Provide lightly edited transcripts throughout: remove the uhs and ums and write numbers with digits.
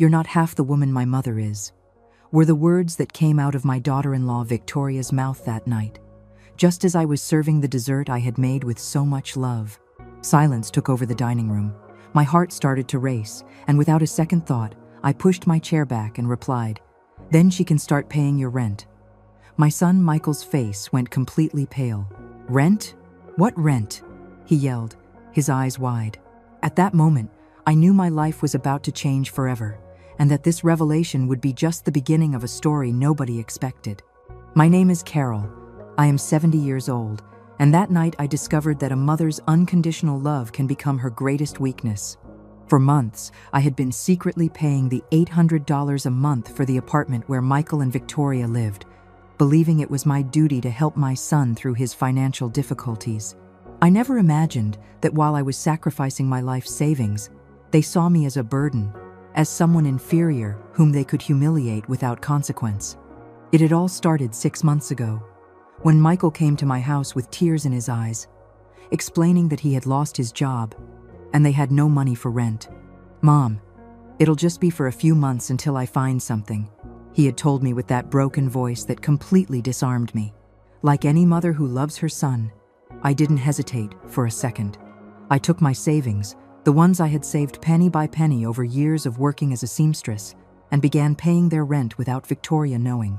"You're not half the woman my mother is," were the words that came out of my daughter-in-law Victoria's mouth that night, just as I was serving the dessert I had made with so much love. Silence took over the dining room. My heart started to race, and without a second thought, I pushed my chair back and replied, "Then she can start paying your rent." My son Michael's face went completely pale. "Rent? What rent?" he yelled, his eyes wide. At that moment, I knew my life was about to change forever, and that this revelation would be just the beginning of a story nobody expected. My name is Carol. I am 70 years old, and that night I discovered that a mother's unconditional love can become her greatest weakness. For months, I had been secretly paying the $800 a month for the apartment where Michael and Victoria lived, believing it was my duty to help my son through his financial difficulties. I never imagined that while I was sacrificing my life savings, they saw me as a burden, as someone inferior whom they could humiliate without consequence. It had all started 6 months ago, when Michael came to my house with tears in his eyes, explaining that he had lost his job and they had no money for rent. "Mom, it'll just be for a few months until I find something," he had told me with that broken voice that completely disarmed me. Like any mother who loves her son, I didn't hesitate for a second. I took my savings, the ones I had saved penny by penny over years of working as a seamstress, and began paying their rent without Victoria knowing.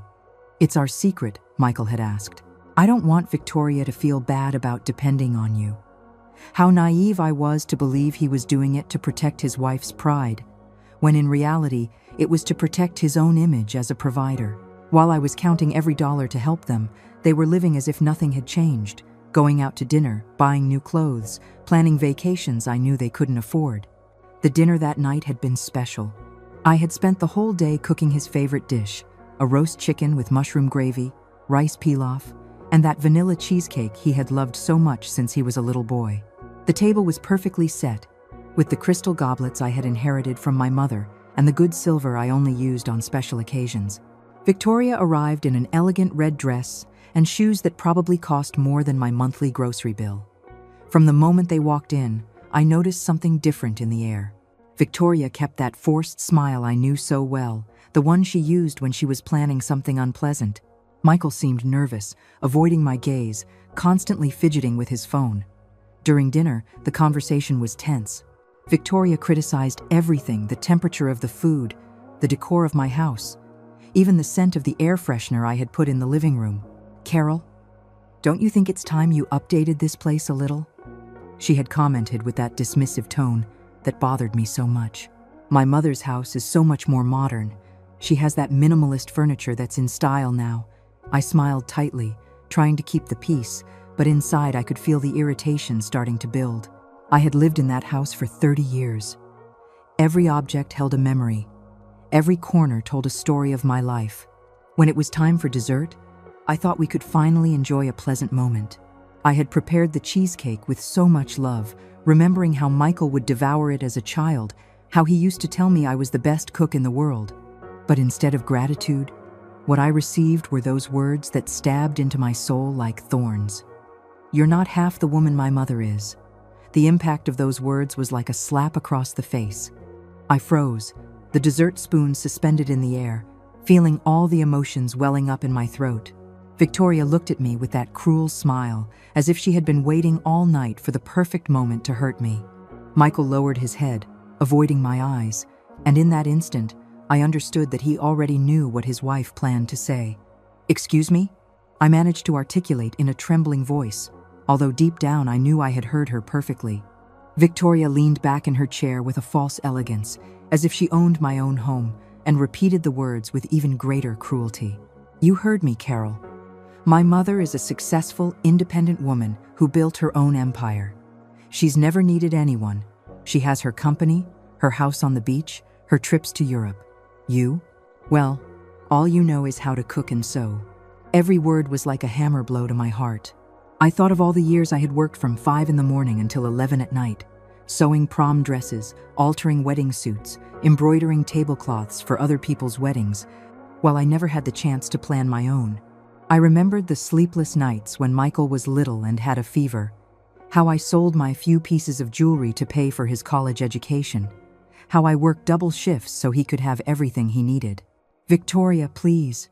"It's our secret," Michael had asked. "I don't want Victoria to feel bad about depending on you." How naive I was to believe he was doing it to protect his wife's pride, when in reality, it was to protect his own image as a provider. While I was counting every dollar to help them, they were living as if nothing had changed, going out to dinner, buying new clothes, planning vacations I knew they couldn't afford. The dinner that night had been special. I had spent the whole day cooking his favorite dish, a roast chicken with mushroom gravy, rice pilaf, and that vanilla cheesecake he had loved so much since he was a little boy. The table was perfectly set, with the crystal goblets I had inherited from my mother and the good silver I only used on special occasions. Victoria arrived in an elegant red dress and shoes that probably cost more than my monthly grocery bill. From the moment they walked in, I noticed something different in the air. Victoria kept that forced smile I knew so well, the one she used when she was planning something unpleasant. Michael seemed nervous, avoiding my gaze, constantly fidgeting with his phone. During dinner, the conversation was tense. Victoria criticized everything: the temperature of the food, the decor of my house, even the scent of the air freshener I had put in the living room. "Carol, don't you think it's time you updated this place a little?" she had commented with that dismissive tone that bothered me so much. My mother's house is so much more modern. She has that minimalist furniture that's in style now. I smiled tightly, trying to keep the peace, but inside I could feel the irritation starting to build. I had lived in that house for 30 years. Every object held a memory. Every corner told a story of my life. When it was time for dessert, I thought we could finally enjoy a pleasant moment. I had prepared the cheesecake with so much love, remembering how Michael would devour it as a child, how he used to tell me I was the best cook in the world. But instead of gratitude, what I received were those words that stabbed into my soul like thorns. "You're not half the woman my mother is." The impact of those words was like a slap across the face. I froze, the dessert spoon suspended in the air, feeling all the emotions welling up in my throat. Victoria looked at me with that cruel smile, as if she had been waiting all night for the perfect moment to hurt me. Michael lowered his head, avoiding my eyes, and in that instant, I understood that he already knew what his wife planned to say. "Excuse me?" I managed to articulate in a trembling voice, although deep down I knew I had heard her perfectly. Victoria leaned back in her chair with a false elegance, as if she owned my own home, and repeated the words with even greater cruelty. "You heard me, Carol. My mother is a successful, independent woman who built her own empire. She's never needed anyone. She has her company, her house on the beach, her trips to Europe. You? Well, all you know is how to cook and sew." Every word was like a hammer blow to my heart. I thought of all the years I had worked from 5 in the morning until 11 at night, sewing prom dresses, altering wedding suits, embroidering tablecloths for other people's weddings, while I never had the chance to plan my own. I remembered the sleepless nights when Michael was little and had a fever, how I sold my few pieces of jewelry to pay for his college education, how I worked double shifts so he could have everything he needed. "Victoria, please,"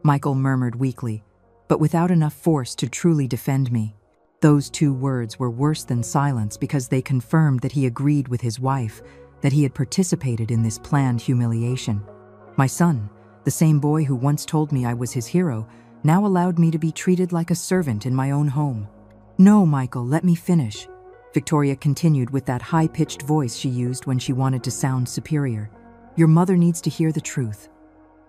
Michael murmured weakly, but without enough force to truly defend me. Those 2 words were worse than silence because they confirmed that he agreed with his wife, that he had participated in this planned humiliation. My son, the same boy who once told me I was his hero, now allowed me to be treated like a servant in my own home. "No, Michael, let me finish," Victoria continued with that high-pitched voice she used when she wanted to sound superior. "Your mother needs to hear the truth.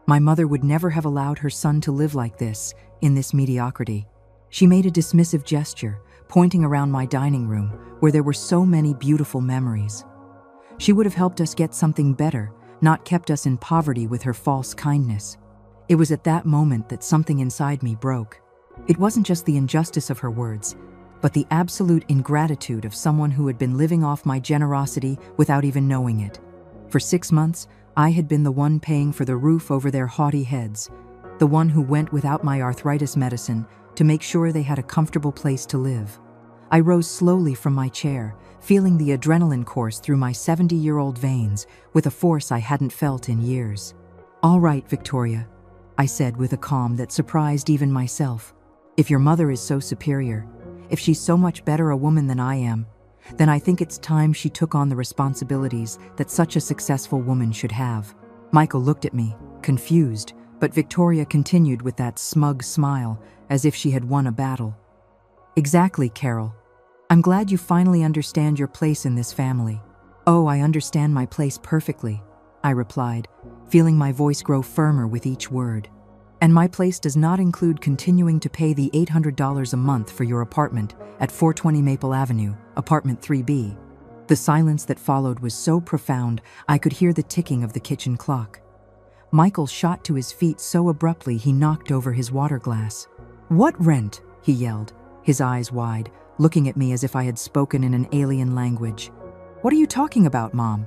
My mother would never have allowed her son to live like this, in this mediocrity." She made a dismissive gesture, pointing around my dining room, where there were so many beautiful memories. She would have helped us get something better, not kept us in poverty with her false kindness. It was at that moment that something inside me broke. It wasn't just the injustice of her words, but the absolute ingratitude of someone who had been living off my generosity without even knowing it. For 6 months, I had been the one paying for the roof over their haughty heads, the one who went without my arthritis medicine to make sure they had a comfortable place to live. I rose slowly from my chair, feeling the adrenaline course through my 70-year-old veins with a force I hadn't felt in years. "All right, Victoria," I said with a calm that surprised even myself. "If your mother is so superior, if she's so much better a woman than I am, then I think it's time she took on the responsibilities that such a successful woman should have." Michael looked at me, confused, but Victoria continued with that smug smile, as if she had won a battle. "Exactly, Carol. I'm glad you finally understand your place in this family." "Oh, I understand my place perfectly," I replied, feeling my voice grow firmer with each word. "And my place does not include continuing to pay the $800 a month for your apartment at 420 Maple Avenue, apartment 3B. The silence that followed was so profound I could hear the ticking of the kitchen clock. Michael shot to his feet so abruptly he knocked over his water glass. "What rent?" he yelled, his eyes wide, looking at me as if I had spoken in an alien language. "What are you talking about, Mom?"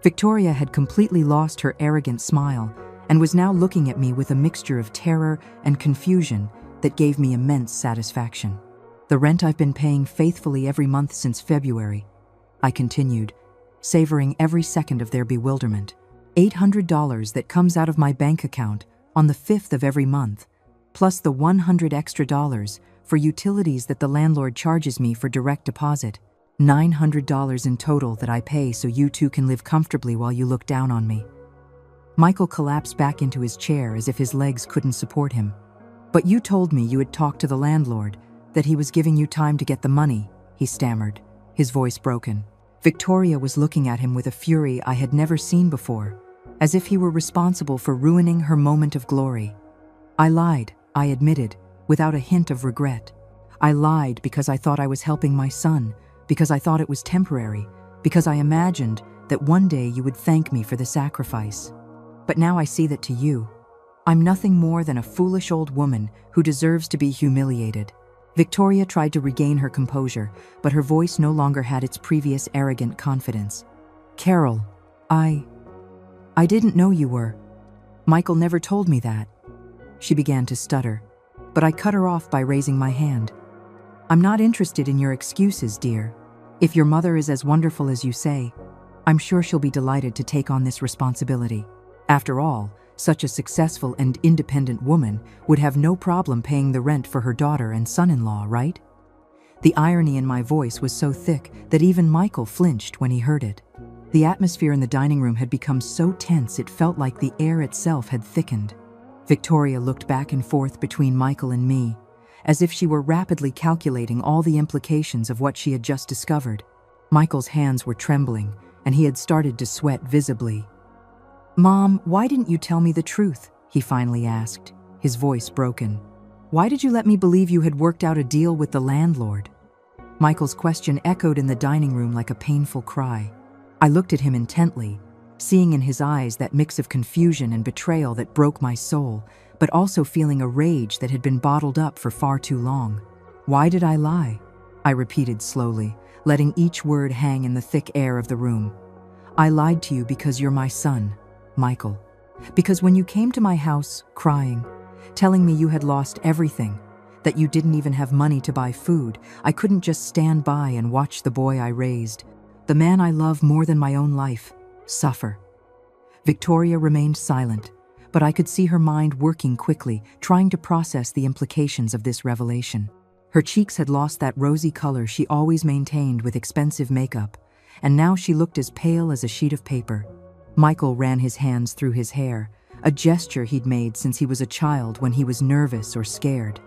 Victoria had completely lost her arrogant smile and was now looking at me with a mixture of terror and confusion that gave me immense satisfaction. "The rent I've been paying faithfully every month since February," I continued, savoring every second of their bewilderment. $800 that comes out of my bank account on the 5th of every month, plus the $100 extra for utilities that the landlord charges me for direct deposit. $900 in total that I pay so you two can live comfortably while you look down on me." Michael collapsed back into his chair as if his legs couldn't support him. "But you told me you had talked to the landlord, that he was giving you time to get the money," he stammered, his voice broken. Victoria was looking at him with a fury I had never seen before, as if he were responsible for ruining her moment of glory. "I lied," I admitted, without a hint of regret. "I lied because I thought I was helping my son, because I thought it was temporary, because I imagined that one day you would thank me for the sacrifice. But now I see that to you, I'm nothing more than a foolish old woman who deserves to be humiliated." Victoria tried to regain her composure, but her voice no longer had its previous arrogant confidence. "Carol, I didn't know you were. Michael never told me that." She began to stutter, but I cut her off by raising my hand. "I'm not interested in your excuses, dear. If your mother is as wonderful as you say, I'm sure she'll be delighted to take on this responsibility. After all, such a successful and independent woman would have no problem paying the rent for her daughter and son-in-law, right?" The irony in my voice was so thick that even Michael flinched when he heard it. The atmosphere in the dining room had become so tense it felt like the air itself had thickened. Victoria looked back and forth between Michael and me, as if she were rapidly calculating all the implications of what she had just discovered. Michael's hands were trembling, and he had started to sweat visibly. "Mom, why didn't you tell me the truth?" he finally asked, his voice broken. "Why did you let me believe you had worked out a deal with the landlord?" Michael's question echoed in the dining room like a painful cry. I looked at him intently, seeing in his eyes that mix of confusion and betrayal that broke my soul, but also feeling a rage that had been bottled up for far too long. "Why did I lie?" I repeated slowly, letting each word hang in the thick air of the room. "I lied to you because you're my son, Michael. Because when you came to my house, crying, telling me you had lost everything, that you didn't even have money to buy food, I couldn't just stand by and watch the boy I raised, the man I love more than my own life, Suffer. Victoria remained silent, but I could see her mind working quickly, trying to process the implications of this revelation. Her cheeks had lost that rosy color she always maintained with expensive makeup, and now she looked as pale as a sheet of paper. Michael ran his hands through his hair, a gesture he'd made since he was a child when he was nervous or scared.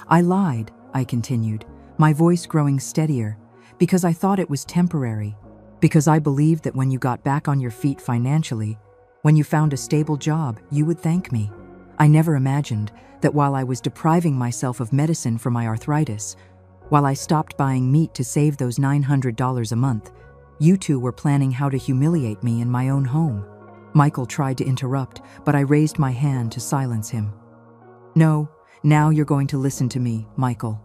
I lied, I continued, my voice growing steadier, because I thought it was temporary, because I believed that when you got back on your feet financially, when you found a stable job, you would thank me. I never imagined that while I was depriving myself of medicine for my arthritis, while I stopped buying meat to save those $900 a month, you two were planning how to humiliate me in my own home. Michael tried to interrupt, but I raised my hand to silence him. No, now you're going to listen to me, Michael.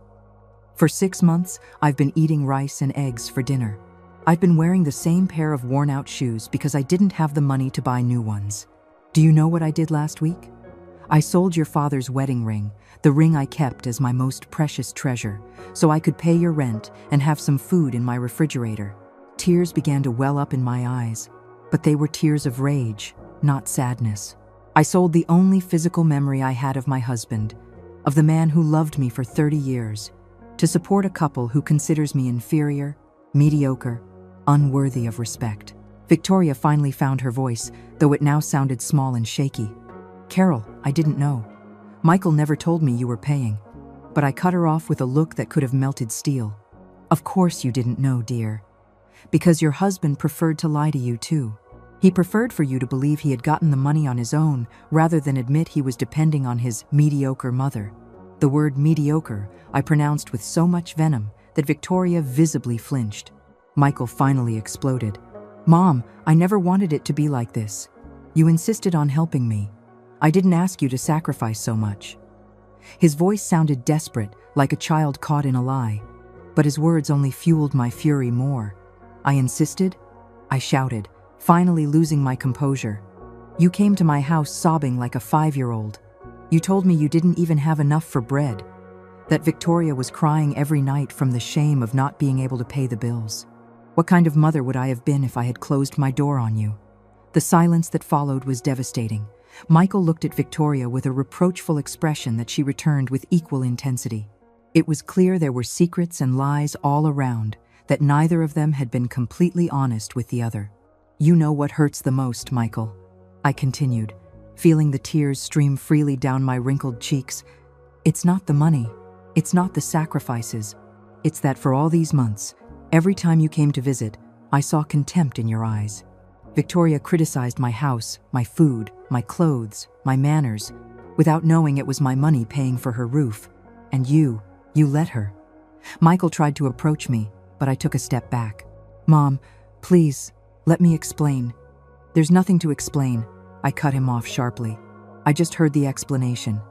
For 6 months, I've been eating rice and eggs for dinner. I've been wearing the same pair of worn-out shoes because I didn't have the money to buy new ones. Do you know what I did last week? I sold your father's wedding ring, the ring I kept as my most precious treasure, so I could pay your rent and have some food in my refrigerator. Tears began to well up in my eyes, but they were tears of rage, not sadness. I sold the only physical memory I had of my husband, of the man who loved me for 30 years, to support a couple who considers me inferior, mediocre, unworthy of respect. Victoria finally found her voice, though it now sounded small and shaky. Carol, I didn't know. Michael never told me you were paying, but I cut her off with a look that could have melted steel. Of course you didn't know, dear. Because your husband preferred to lie to you too. He preferred for you to believe he had gotten the money on his own rather than admit he was depending on his mediocre mother. The word mediocre I pronounced with so much venom that Victoria visibly flinched. Michael finally exploded. Mom, I never wanted it to be like this. You insisted on helping me. I didn't ask you to sacrifice so much. His voice sounded desperate, like a child caught in a lie, but his words only fueled my fury more. I insisted? I shouted, finally losing my composure. You came to my house sobbing like a 5-year-old. You told me you didn't even have enough for bread, that Victoria was crying every night from the shame of not being able to pay the bills. What kind of mother would I have been if I had closed my door on you? The silence that followed was devastating. Michael looked at Victoria with a reproachful expression that she returned with equal intensity. It was clear there were secrets and lies all around, that neither of them had been completely honest with the other. You know what hurts the most, Michael, I continued, feeling the tears stream freely down my wrinkled cheeks. It's not the money. It's not the sacrifices. It's that for all these months, every time you came to visit, I saw contempt in your eyes. Victoria criticized my house, my food, my clothes, my manners, without knowing it was my money paying for her roof. And you let her. Michael tried to approach me, but I took a step back. Mom, please, let me explain. There's nothing to explain. I cut him off sharply. I just heard the explanation.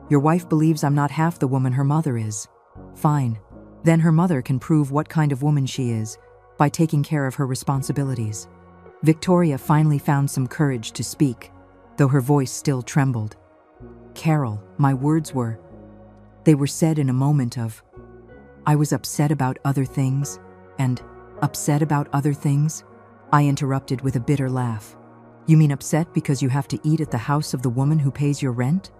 Your wife believes I'm not half the woman her mother is. Fine. Then her mother can prove what kind of woman she is by taking care of her responsibilities. Victoria finally found some courage to speak, though her voice still trembled. Carol, my words were. They were said in a moment of. I was upset about other things, and upset about other things? I interrupted with a bitter laugh. You mean upset because you have to eat at the house of the woman who pays your rent?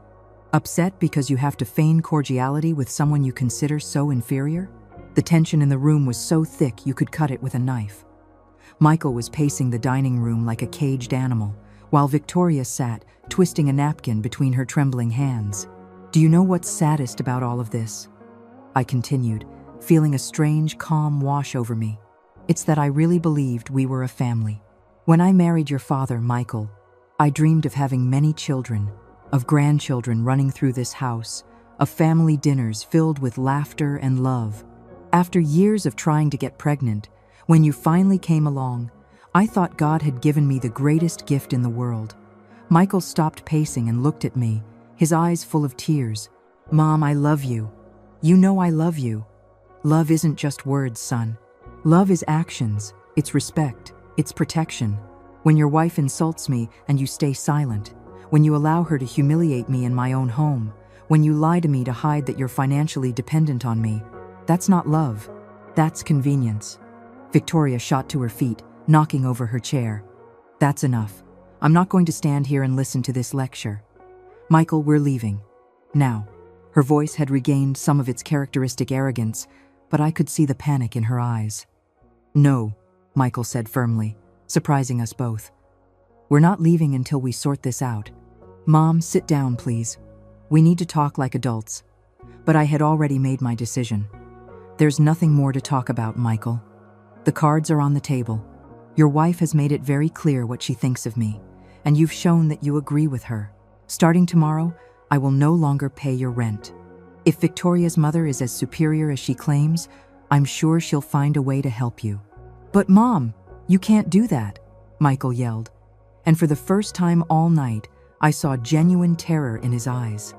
Upset because you have to feign cordiality with someone you consider so inferior? The tension in the room was so thick you could cut it with a knife. Michael was pacing the dining room like a caged animal, while Victoria sat, twisting a napkin between her trembling hands. Do you know what's saddest about all of this? I continued, feeling a strange calm wash over me. It's that I really believed we were a family. When I married your father, Michael, I dreamed of having many children, of grandchildren running through this house, of family dinners filled with laughter and love. After years of trying to get pregnant, when you finally came along, I thought God had given me the greatest gift in the world. Michael stopped pacing and looked at me, his eyes full of tears. Mom, I love you. You know I love you. Love isn't just words, son. Love is actions, it's respect, it's protection. When your wife insults me and you stay silent, when you allow her to humiliate me in my own home, when you lie to me to hide that you're financially dependent on me, that's not love, that's convenience. Victoria shot to her feet, knocking over her chair. That's enough. I'm not going to stand here and listen to this lecture. Michael, we're leaving. Now. Her voice had regained some of its characteristic arrogance, but I could see the panic in her eyes. No, Michael said firmly, surprising us both. We're not leaving until we sort this out. Mom, sit down, please. We need to talk like adults. But I had already made my decision. There's nothing more to talk about, Michael. The cards are on the table. Your wife has made it very clear what she thinks of me, and you've shown that you agree with her. Starting tomorrow, I will no longer pay your rent. If Victoria's mother is as superior as she claims, I'm sure she'll find a way to help you. But Mom, you can't do that, Michael yelled. And for the first time all night, I saw genuine terror in his eyes.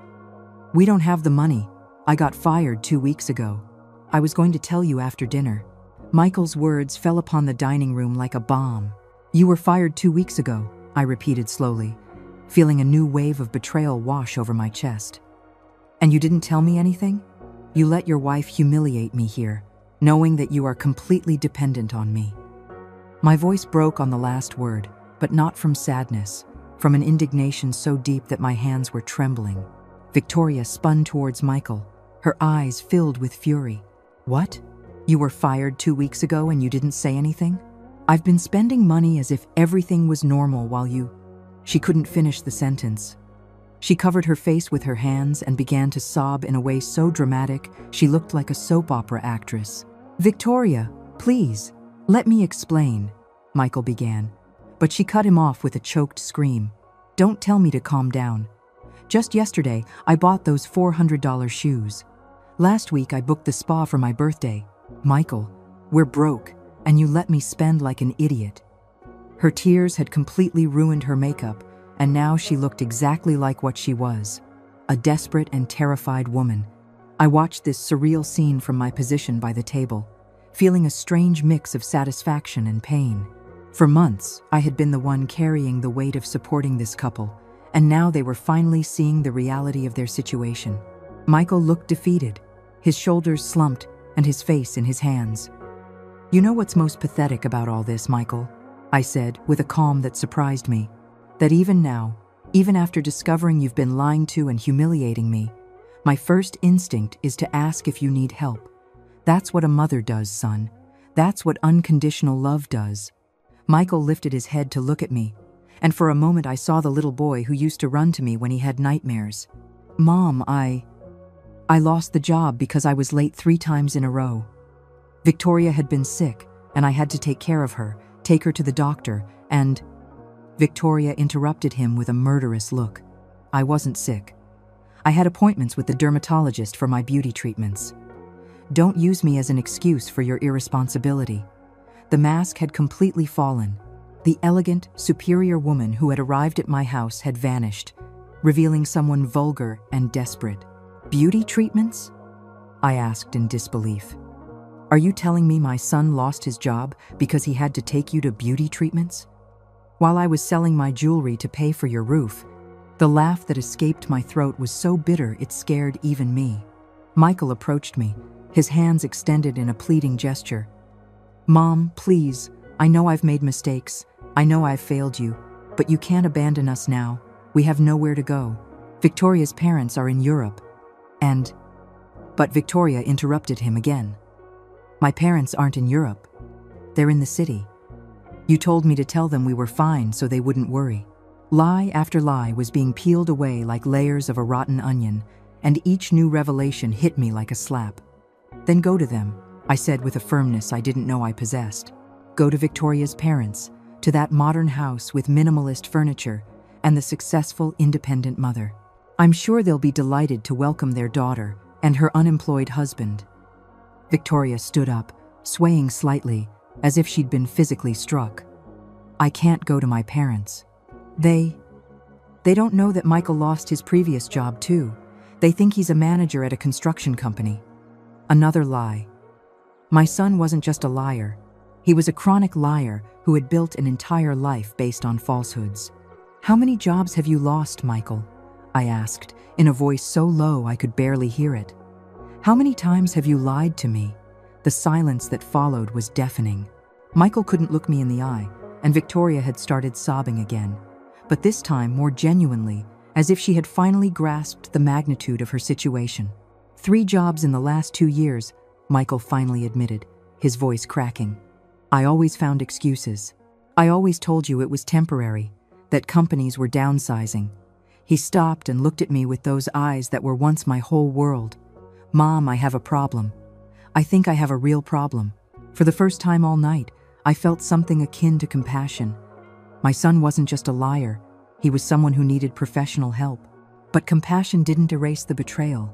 We don't have the money. I got fired 2 weeks ago. I was going to tell you after dinner. Michael's words fell upon the dining room like a bomb. You were fired 2 weeks ago, I repeated slowly, feeling a new wave of betrayal wash over my chest. And you didn't tell me anything? You let your wife humiliate me here, knowing that you are completely dependent on me. My voice broke on the last word, but not from sadness, from an indignation so deep that my hands were trembling. Victoria spun towards Michael, her eyes filled with fury. What? You were fired 2 weeks ago and you didn't say anything? I've been spending money as if everything was normal while you... She couldn't finish the sentence. She covered her face with her hands and began to sob in a way so dramatic she looked like a soap opera actress. Victoria, please, let me explain, Michael began, but she cut him off with a choked scream. Don't tell me to calm down. Just yesterday, I bought those $400 shoes. Last week, I booked the spa for my birthday. Michael, we're broke, and you let me spend like an idiot. Her tears had completely ruined her makeup, and now she looked exactly like what she was, a desperate and terrified woman. I watched this surreal scene from my position by the table, feeling a strange mix of satisfaction and pain. For months, I had been the one carrying the weight of supporting this couple, and now they were finally seeing the reality of their situation. Michael looked defeated, his shoulders slumped and his face in his hands. You know what's most pathetic about all this, Michael? I said, with a calm that surprised me. That even now, even after discovering you've been lying to and humiliating me, my first instinct is to ask if you need help. That's what a mother does, son. That's what unconditional love does. Michael lifted his head to look at me, and for a moment I saw the little boy who used to run to me when he had nightmares. Mom, I lost the job because I was late 3 times in a row. Victoria had been sick, and I had to take care of her, take her to the doctor, and... Victoria interrupted him with a murderous look. I wasn't sick. I had appointments with the dermatologist for my beauty treatments. Don't use me as an excuse for your irresponsibility. The mask had completely fallen. The elegant, superior woman who had arrived at my house had vanished, revealing someone vulgar and desperate. Beauty treatments? I asked in disbelief. Are you telling me my son lost his job because he had to take you to beauty treatments? While I was selling my jewelry to pay for your roof, the laugh that escaped my throat was so bitter it scared even me. Michael approached me, his hands extended in a pleading gesture. Mom, please, I know I've made mistakes. I know I've failed you, but you can't abandon us now. We have nowhere to go. Victoria's parents are in Europe. But Victoria interrupted him again. My parents aren't in Europe. They're in the city. You told me to tell them we were fine so they wouldn't worry. Lie after lie was being peeled away like layers of a rotten onion, and each new revelation hit me like a slap. Then go to them, I said with a firmness I didn't know I possessed. Go to Victoria's parents, to that modern house with minimalist furniture and the successful, independent mother. I'm sure they'll be delighted to welcome their daughter and her unemployed husband. Victoria stood up, swaying slightly, as if she'd been physically struck. I can't go to my parents. They don't know that Michael lost his previous job too. They think he's a manager at a construction company. Another lie. My son wasn't just a liar. He was a chronic liar who had built an entire life based on falsehoods. How many jobs have you lost, Michael? I asked, in a voice so low I could barely hear it. How many times have you lied to me? The silence that followed was deafening. Michael couldn't look me in the eye, and Victoria had started sobbing again, but this time more genuinely, as if she had finally grasped the magnitude of her situation. 3 jobs in the last 2 years, Michael finally admitted, his voice cracking. I always found excuses. I always told you it was temporary, that companies were downsizing. He stopped and looked at me with those eyes that were once my whole world. Mom, I have a problem. I think I have a real problem. For the first time all night, I felt something akin to compassion. My son wasn't just a liar. He was someone who needed professional help. But compassion didn't erase the betrayal.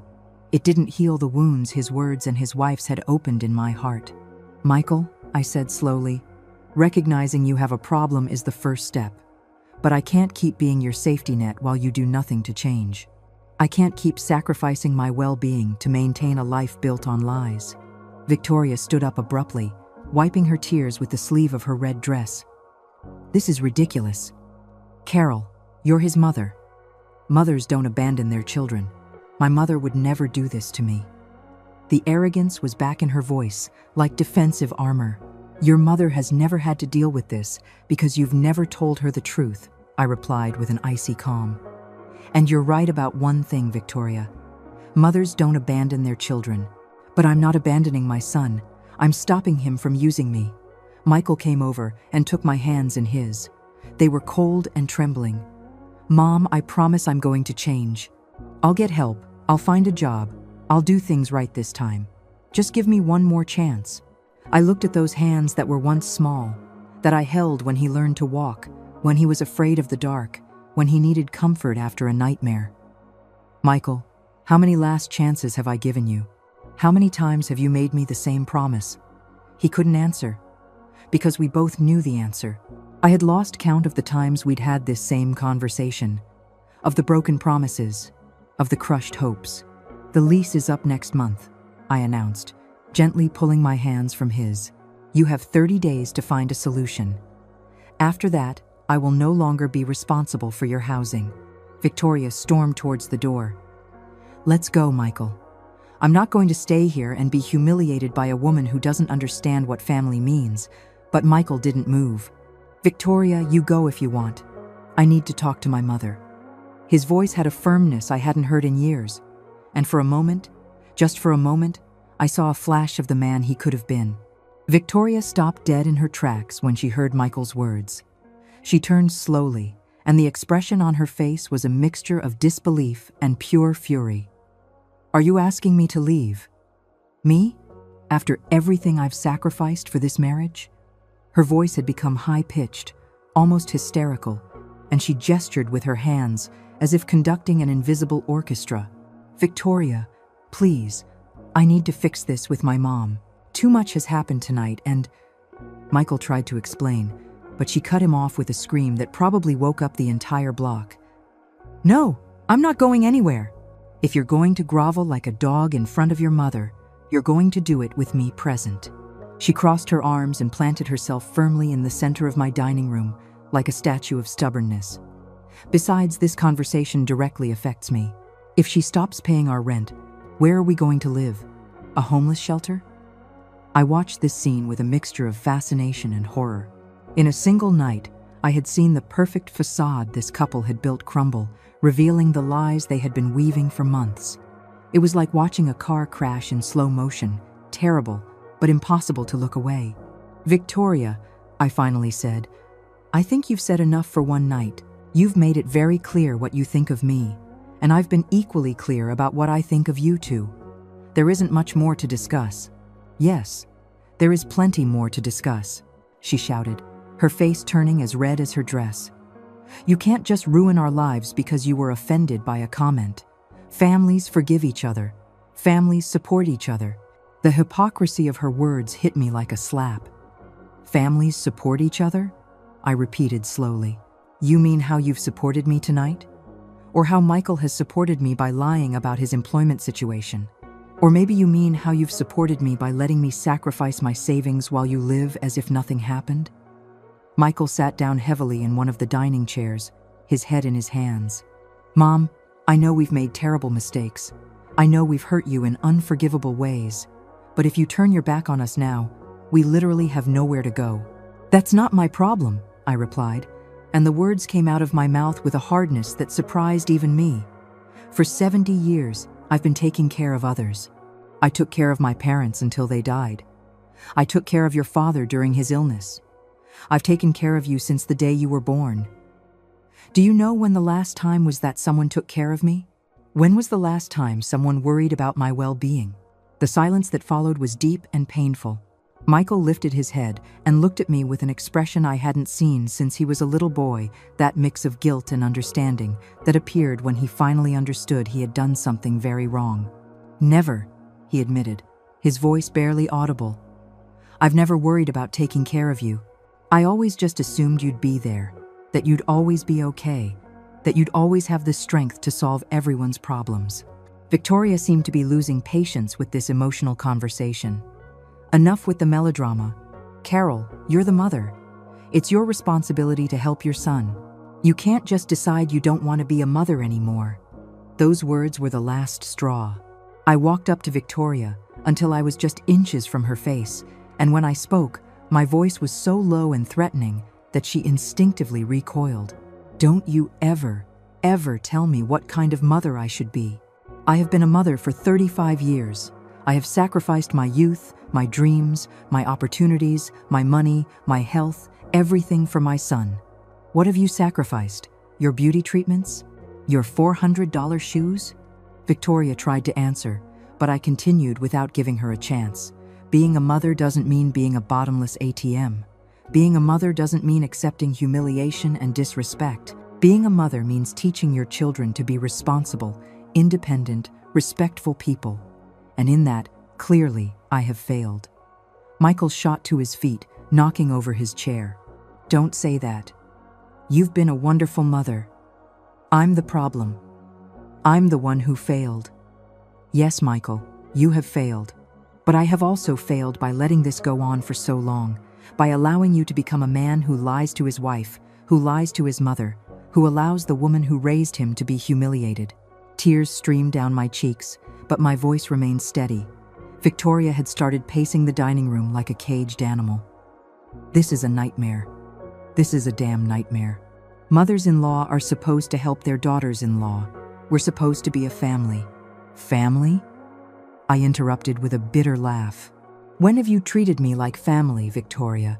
It didn't heal the wounds his words and his wife's had opened in my heart. Michael, I said slowly, recognizing you have a problem is the first step. But I can't keep being your safety net while you do nothing to change. I can't keep sacrificing my well-being to maintain a life built on lies. Victoria stood up abruptly, wiping her tears with the sleeve of her red dress. This is ridiculous. Carol, you're his mother. Mothers don't abandon their children. My mother would never do this to me. The arrogance was back in her voice, like defensive armor. Your mother has never had to deal with this because you've never told her the truth, I replied with an icy calm. And you're right about one thing, Victoria. Mothers don't abandon their children. But I'm not abandoning my son. I'm stopping him from using me. Michael came over and took my hands in his. They were cold and trembling. Mom, I promise I'm going to change. I'll get help. I'll find a job. I'll do things right this time. Just give me one more chance. I looked at those hands that were once small, that I held when he learned to walk, when he was afraid of the dark, when he needed comfort after a nightmare. Michael, how many last chances have I given you? How many times have you made me the same promise? He couldn't answer, because we both knew the answer. I had lost count of the times we'd had this same conversation, of the broken promises, of the crushed hopes. The lease is up next month, I announced, gently pulling my hands from his. You have 30 days to find a solution. After that, I will no longer be responsible for your housing. Victoria stormed towards the door. Let's go, Michael. I'm not going to stay here and be humiliated by a woman who doesn't understand what family means. But Michael didn't move. Victoria, you go if you want. I need to talk to my mother. His voice had a firmness I hadn't heard in years. And for a moment, just for a moment, I saw a flash of the man he could have been. Victoria stopped dead in her tracks when she heard Michael's words. She turned slowly, and the expression on her face was a mixture of disbelief and pure fury. Are you asking me to leave? Me? After everything I've sacrificed for this marriage? Her voice had become high-pitched, almost hysterical, and she gestured with her hands as if conducting an invisible orchestra. Victoria, please, I need to fix this with my mom. Too much has happened tonight and… Michael tried to explain, but she cut him off with a scream that probably woke up the entire block. No, I'm not going anywhere. If you're going to grovel like a dog in front of your mother, you're going to do it with me present. She crossed her arms and planted herself firmly in the center of my dining room, like a statue of stubbornness. Besides, this conversation directly affects me. If she stops paying our rent, where are we going to live? A homeless shelter? I watched this scene with a mixture of fascination and horror. In a single night, I had seen the perfect facade this couple had built crumble, revealing the lies they had been weaving for months. It was like watching a car crash in slow motion, terrible, but impossible to look away. Victoria, I finally said, I think you've said enough for one night. You've made it very clear what you think of me, and I've been equally clear about what I think of you two. There isn't much more to discuss. Yes, there is plenty more to discuss, she shouted, her face turning as red as her dress. You can't just ruin our lives because you were offended by a comment. Families forgive each other. Families support each other. The hypocrisy of her words hit me like a slap. Families support each other? I repeated slowly. You mean how you've supported me tonight? Or how Michael has supported me by lying about his employment situation? Or maybe you mean how you've supported me by letting me sacrifice my savings while you live as if nothing happened? Michael sat down heavily in one of the dining chairs, his head in his hands. Mom, I know we've made terrible mistakes. I know we've hurt you in unforgivable ways. But if you turn your back on us now, we literally have nowhere to go. That's not my problem, I replied, and the words came out of my mouth with a hardness that surprised even me. For 70 years, I've been taking care of others. I took care of my parents until they died. I took care of your father during his illness. I've taken care of you since the day you were born. Do you know when the last time was that someone took care of me? When was the last time someone worried about my well-being? The silence that followed was deep and painful. Michael lifted his head and looked at me with an expression I hadn't seen since he was a little boy, that mix of guilt and understanding that appeared when he finally understood he had done something very wrong. Never, he admitted, his voice barely audible. I've never worried about taking care of you. I always just assumed you'd be there, that you'd always be okay, that you'd always have the strength to solve everyone's problems. Victoria seemed to be losing patience with this emotional conversation. Enough with the melodrama. Carol, you're the mother. It's your responsibility to help your son. You can't just decide you don't want to be a mother anymore. Those words were the last straw. I walked up to Victoria until I was just inches from her face, and when I spoke, my voice was so low and threatening that she instinctively recoiled. Don't you ever tell me what kind of mother I should be. I have been a mother for 35 years. I have sacrificed my youth, my dreams, my opportunities, my money, my health, everything for my son. What have you sacrificed? Your beauty treatments? Your $400 shoes? Victoria tried to answer, but I continued without giving her a chance. Being a mother doesn't mean being a bottomless ATM. Being a mother doesn't mean accepting humiliation and disrespect. Being a mother means teaching your children to be responsible, independent, respectful people. And in that, clearly, I have failed. Michael shot to his feet, knocking over his chair. Don't say that. You've been a wonderful mother. I'm the problem. I'm the one who failed. Yes, Michael, you have failed. But I have also failed by letting this go on for so long, by allowing you to become a man who lies to his wife, who lies to his mother, who allows the woman who raised him to be humiliated. Tears streamed down my cheeks, but my voice remained steady. Victoria had started pacing the dining room like a caged animal. This is a nightmare. This is a damn nightmare. Mothers-in-law are supposed to help their daughters-in-law. We're supposed to be a family. Family? I interrupted with a bitter laugh. When have you treated me like family, Victoria?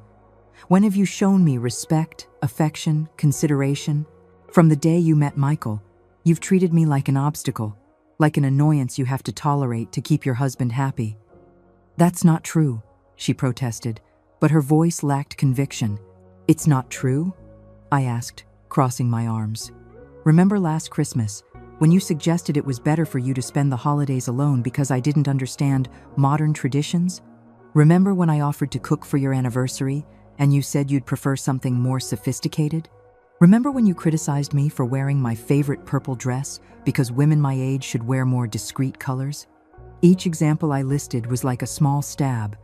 When have you shown me respect, affection, consideration? From the day you met Michael, you've treated me like an obstacle, like an annoyance you have to tolerate to keep your husband happy. That's not true, she protested, but her voice lacked conviction. It's not true? I asked, crossing my arms. Remember last Christmas, when you suggested it was better for you to spend the holidays alone because I didn't understand modern traditions? Remember when I offered to cook for your anniversary and you said you'd prefer something more sophisticated? Remember when you criticized me for wearing my favorite purple dress because women my age should wear more discreet colors? Each example I listed was like a small stab,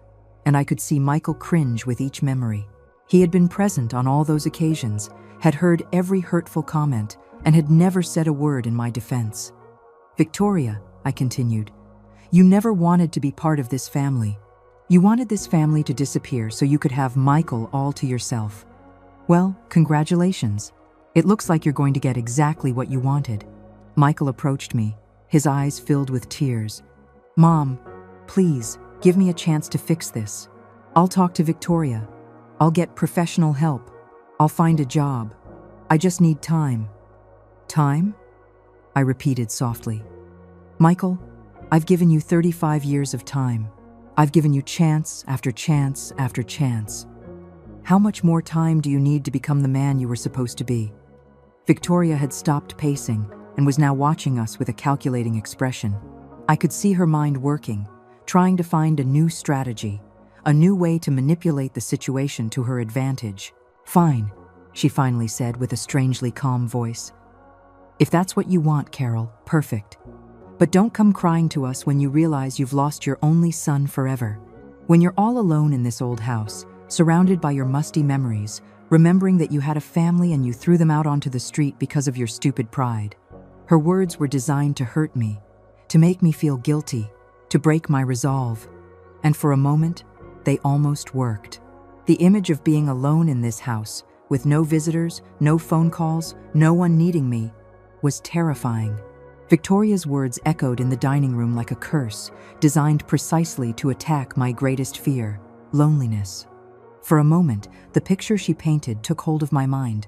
and I could see Michael cringe with each memory. He had been present on all those occasions, had heard every hurtful comment, and had never said a word in my defense. Victoria, I continued, you never wanted to be part of this family. You wanted this family to disappear so you could have Michael all to yourself. Well, congratulations. It looks like you're going to get exactly what you wanted. Michael approached me, his eyes filled with tears. Mom, please, give me a chance to fix this. I'll talk to Victoria. I'll get professional help. I'll find a job. I just need time. Time? I repeated softly. Michael, I've given you 35 years of time. I've given you chance after chance after chance. How much more time do you need to become the man you were supposed to be? Victoria had stopped pacing and was now watching us with a calculating expression. I could see her mind working, trying to find a new strategy, a new way to manipulate the situation to her advantage. Fine, she finally said with a strangely calm voice. If that's what you want, Carol, perfect. But don't come crying to us when you realize you've lost your only son forever. When you're all alone in this old house, surrounded by your musty memories, remembering that you had a family and you threw them out onto the street because of your stupid pride. Her words were designed to hurt me, to make me feel guilty, to break my resolve. And for a moment, they almost worked. The image of being alone in this house, with no visitors, no phone calls, no one needing me, was terrifying. Victoria's words echoed in the dining room like a curse, designed precisely to attack my greatest fear, loneliness. For a moment, the picture she painted took hold of my mind.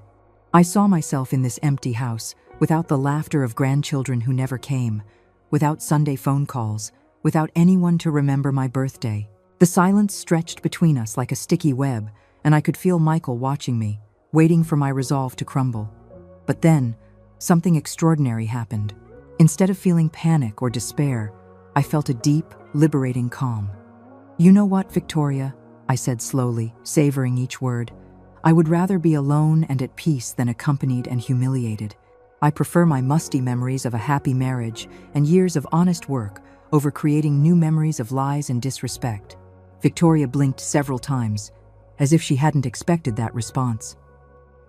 I saw myself in this empty house, without the laughter of grandchildren who never came, without Sunday phone calls, without anyone to remember my birthday. The silence stretched between us like a sticky web, and I could feel Michael watching me, waiting for my resolve to crumble. But then, something extraordinary happened. Instead of feeling panic or despair, I felt a deep, liberating calm. "You know what, Victoria?" I said slowly, savoring each word. "I would rather be alone and at peace than accompanied and humiliated. I prefer my musty memories of a happy marriage and years of honest work over creating new memories of lies and disrespect." Victoria blinked several times, as if she hadn't expected that response.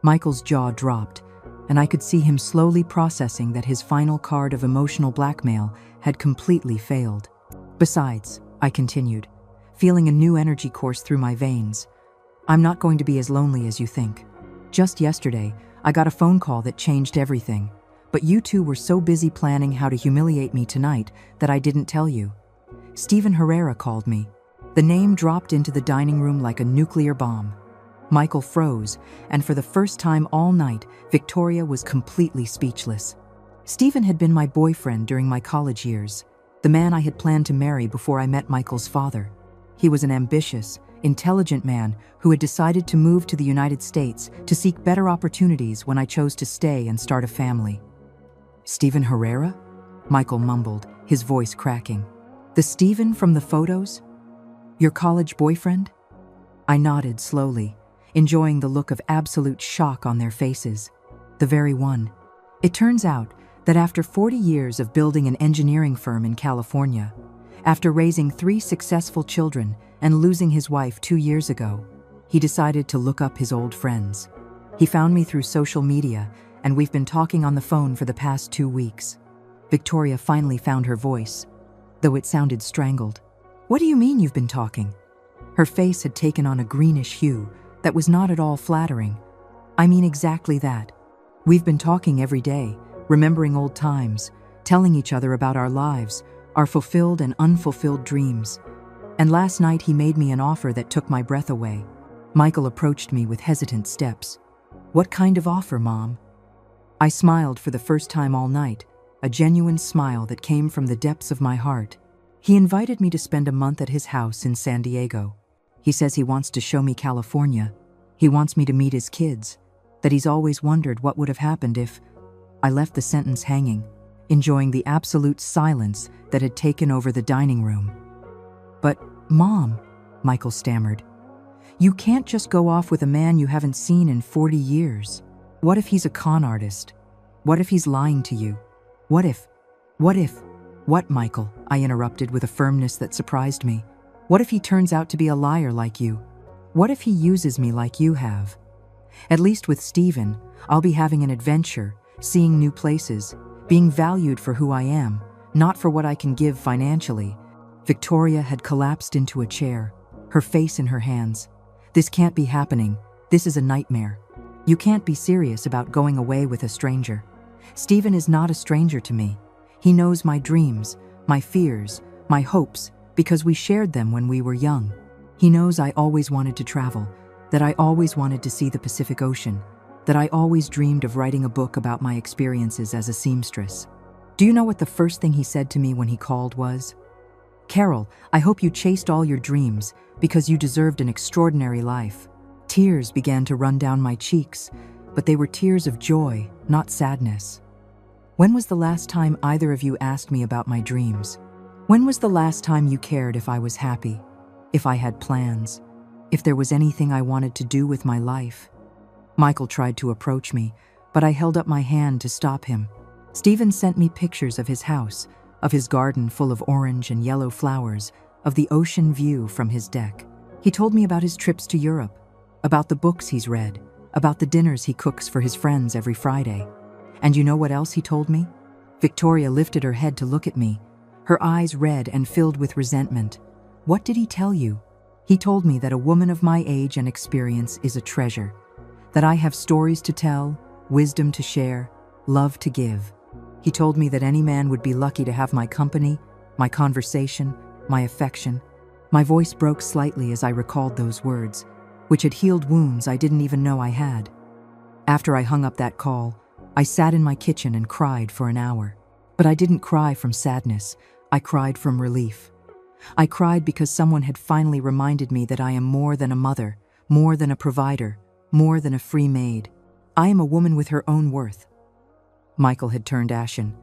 Michael's jaw dropped, and I could see him slowly processing that his final card of emotional blackmail had completely failed. "Besides," I continued, feeling a new energy course through my veins, "I'm not going to be as lonely as you think. Just yesterday, I got a phone call that changed everything, but you two were so busy planning how to humiliate me tonight that I didn't tell you. Stephen Herrera called me." The name dropped into the dining room like a nuclear bomb. Michael froze, and for the first time all night, Victoria was completely speechless. Stephen had been my boyfriend during my college years, the man I had planned to marry before I met Michael's father. He was an ambitious, intelligent man who had decided to move to the United States to seek better opportunities when I chose to stay and start a family. "Stephen Herrera?" Michael mumbled, his voice cracking. "The Stephen from the photos? Your college boyfriend?" I nodded slowly, enjoying the look of absolute shock on their faces. "The very one." It turns out that after 40 years of building an engineering firm in California, after raising 3 successful children and losing his wife 2 years ago, he decided to look up his old friends. He found me through social media, and we've been talking on the phone for the past 2 weeks. Victoria finally found her voice, though it sounded strangled. "What do you mean you've been talking?" Her face had taken on a greenish hue that was not at all flattering. "I mean exactly that. We've been talking every day, remembering old times, telling each other about our lives, our fulfilled and unfulfilled dreams. And last night he made me an offer that took my breath away." Michael approached me with hesitant steps. "What kind of offer, Mom?" I smiled for the first time all night, a genuine smile that came from the depths of my heart. "He invited me to spend a month at his house in San Diego. He says he wants to show me California. He wants me to meet his kids, that he's always wondered what would have happened if—" I left the sentence hanging, enjoying the absolute silence that had taken over the dining room. "But, Mom," Michael stammered, "you can't just go off with a man you haven't seen in 40 years. What if he's a con artist? What if he's lying to you? What if— What, Michael?" I interrupted with a firmness that surprised me. "What if he turns out to be a liar like you? What if he uses me like you have? At least with Stephen, I'll be having an adventure, seeing new places, being valued for who I am, not for what I can give financially." Victoria had collapsed into a chair, her face in her hands. "This can't be happening. This is a nightmare. You can't be serious about going away with a stranger. Stephen is not a stranger to me. He knows my dreams, my fears, my hopes, because we shared them when we were young. He knows I always wanted to travel, that I always wanted to see the Pacific Ocean, that I always dreamed of writing a book about my experiences as a seamstress. Do you know what the first thing he said to me when he called was? 'Carol, I hope you chased all your dreams because you deserved an extraordinary life.' Tears began to run down my cheeks, but they were tears of joy, not sadness. When was the last time either of you asked me about my dreams? When was the last time you cared if I was happy, if I had plans, if there was anything I wanted to do with my life?" Michael tried to approach me, but I held up my hand to stop him. "Stephen sent me pictures of his house, of his garden full of orange and yellow flowers, of the ocean view from his deck. He told me about his trips to Europe, about the books he's read, about the dinners he cooks for his friends every Friday. And you know what else he told me?" Victoria lifted her head to look at me, her eyes red and filled with resentment. "What did he tell you?" "He told me that a woman of my age and experience is a treasure, that I have stories to tell, wisdom to share, love to give. He told me that any man would be lucky to have my company, my conversation, my affection. My voice broke slightly as I recalled those words, which had healed wounds I didn't even know I had. After I hung up that call, I sat in my kitchen and cried for an hour. But I didn't cry from sadness, I cried from relief. I cried because someone had finally reminded me that I am more than a mother, more than a provider, more than a free maid. I am a woman with her own worth. Michael had turned ashen.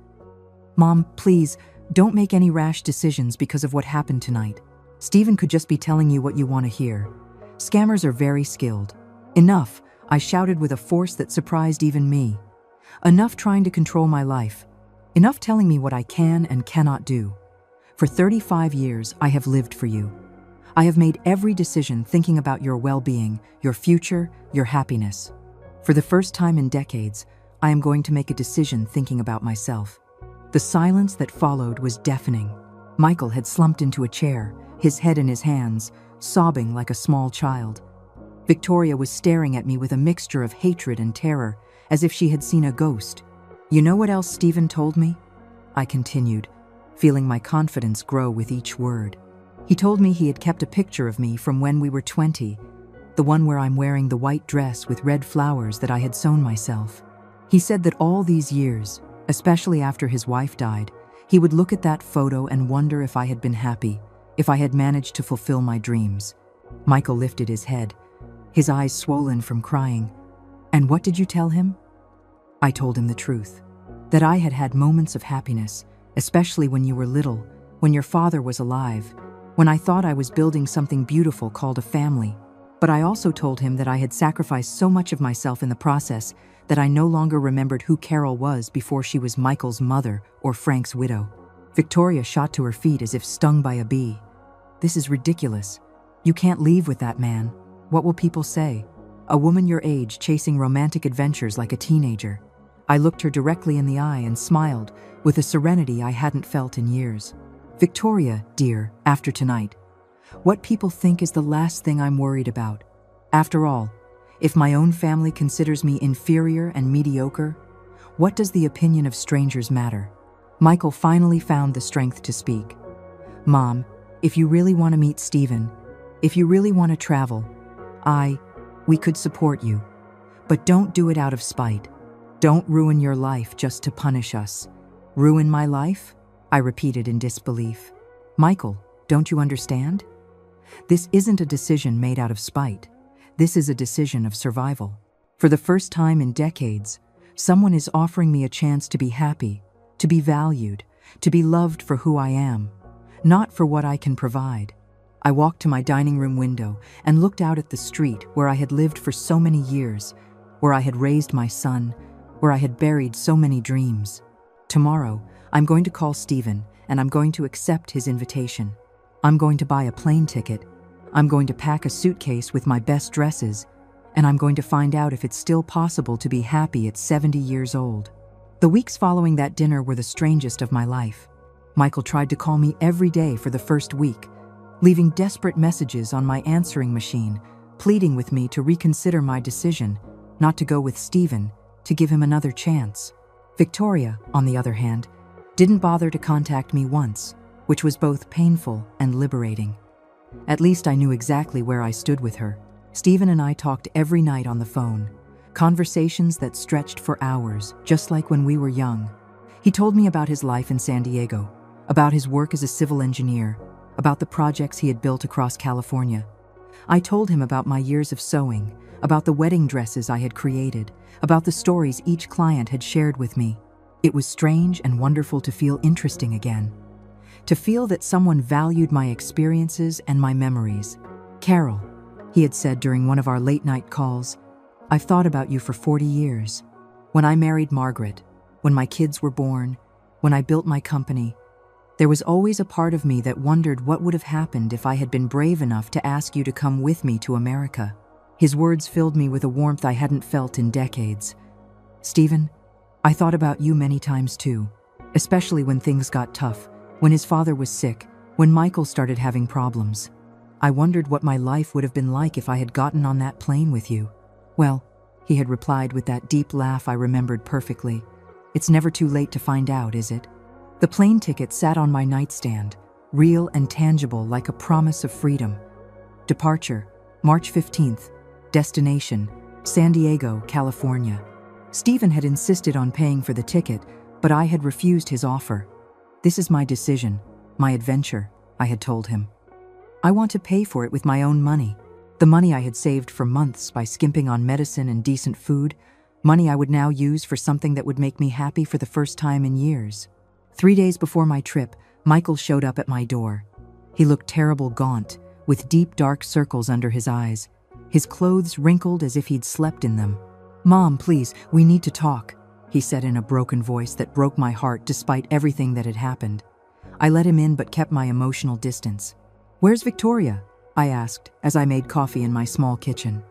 "Mom, please, don't make any rash decisions because of what happened tonight. Stephen could just be telling you what you want to hear. Scammers are very skilled." "Enough," I shouted with a force that surprised even me. "Enough trying to control my life. Enough telling me what I can and cannot do. For 35 years, I have lived for you. I have made every decision thinking about your well-being, your future, your happiness. For the first time in decades, I am going to make a decision thinking about myself." The silence that followed was deafening. Michael had slumped into a chair, his head in his hands, sobbing like a small child. Victoria was staring at me with a mixture of hatred and terror, as if she had seen a ghost. "You know what else Stephen told me?" I continued, feeling my confidence grow with each word. "He told me he had kept a picture of me from when we were 20, the one where I'm wearing the white dress with red flowers that I had sewn myself. He said that all these years, especially after his wife died, he would look at that photo and wonder if I had been happy, if I had managed to fulfill my dreams." Michael lifted his head, his eyes swollen from crying. "And what did you tell him?" I told him the truth, that I had had moments of happiness, especially when you were little, when your father was alive, when I thought I was building something beautiful called a family. But I also told him that I had sacrificed so much of myself in the process that I no longer remembered who Carol was before she was Michael's mother or Frank's widow. Victoria shot to her feet as if stung by a bee. "This is ridiculous. You can't leave with that man. What will people say? A woman your age chasing romantic adventures like a teenager." I looked her directly in the eye and smiled with a serenity I hadn't felt in years. "Victoria, dear, after tonight, what people think is the last thing I'm worried about. After all, if my own family considers me inferior and mediocre, what does the opinion of strangers matter?" Michael finally found the strength to speak. "Mom, if you really want to meet Stephen, if you really want to travel, we could support you. But don't do it out of spite. Don't ruin your life just to punish us." "Ruin my life?" I repeated in disbelief. "Michael, don't you understand? This isn't a decision made out of spite. This is a decision of survival. For the first time in decades, someone is offering me a chance to be happy, to be valued, to be loved for who I am, not for what I can provide." I walked to my dining room window and looked out at the street where I had lived for so many years, where I had raised my son, where I had buried so many dreams. Tomorrow, I'm going to call Stephen and I'm going to accept his invitation. I'm going to buy a plane ticket. I'm going to pack a suitcase with my best dresses, and I'm going to find out if it's still possible to be happy at 70 years old. The weeks following that dinner were the strangest of my life. Michael tried to call me every day for the first week, leaving desperate messages on my answering machine, pleading with me to reconsider my decision, not to go with Stephen, to give him another chance. Victoria, on the other hand, didn't bother to contact me once, which was both painful and liberating. At least I knew exactly where I stood with her. Stephen and I talked every night on the phone, conversations that stretched for hours, just like when we were young. He told me about his life in San Diego, about his work as a civil engineer, about the projects he had built across California. I told him about my years of sewing, about the wedding dresses I had created, about the stories each client had shared with me. It was strange and wonderful to feel interesting again, to feel that someone valued my experiences and my memories. "Carol," he had said during one of our late-night calls, "I've thought about you for 40 years. When I married Margaret, when my kids were born, when I built my company, there was always a part of me that wondered what would have happened if I had been brave enough to ask you to come with me to America." His words filled me with a warmth I hadn't felt in decades. "Stephen, I thought about you many times too, especially when things got tough, when his father was sick, when Michael started having problems. I wondered what my life would have been like if I had gotten on that plane with you. Well, he had replied with that deep laugh I remembered perfectly. It's never too late to find out, is it? The plane ticket sat on my nightstand, real and tangible like a promise of freedom. Departure, March 15th. Destination, San Diego, California. Stephen had insisted on paying for the ticket, but I had refused his offer. This is my decision, my adventure, I had told him. I want to pay for it with my own money. The money I had saved for months by skimping on medicine and decent food, money I would now use for something that would make me happy for the first time in years. 3 days before my trip, Michael showed up at my door. He looked terrible gaunt, with deep dark circles under his eyes, his clothes wrinkled as if he'd slept in them. "Mom, please, we need to talk," he said in a broken voice that broke my heart despite everything that had happened. I let him in but kept my emotional distance. "Where's Victoria?" I asked as I made coffee in my small kitchen.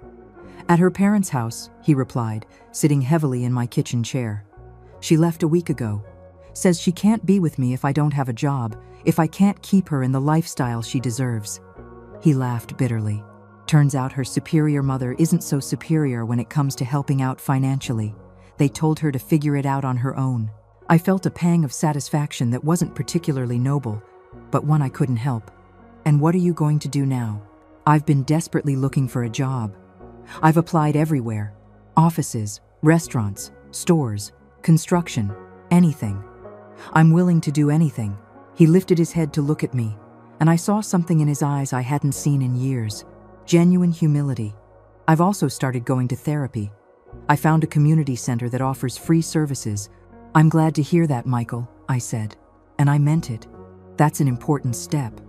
"At her parents' house," he replied, sitting heavily in my kitchen chair. "She left a week ago. Says she can't be with me if I don't have a job, if I can't keep her in the lifestyle she deserves." He laughed bitterly. "Turns out her superior mother isn't so superior when it comes to helping out financially. They told her to figure it out on her own." I felt a pang of satisfaction that wasn't particularly noble, but one I couldn't help. "And what are you going to do now?" "I've been desperately looking for a job. I've applied everywhere. Offices, restaurants, stores, construction, anything. I'm willing to do anything." He lifted his head to look at me, and I saw something in his eyes I hadn't seen in years. Genuine humility. "I've also started going to therapy. I found a community center that offers free services." "I'm glad to hear that, Michael," I said, and I meant it. That's an important step.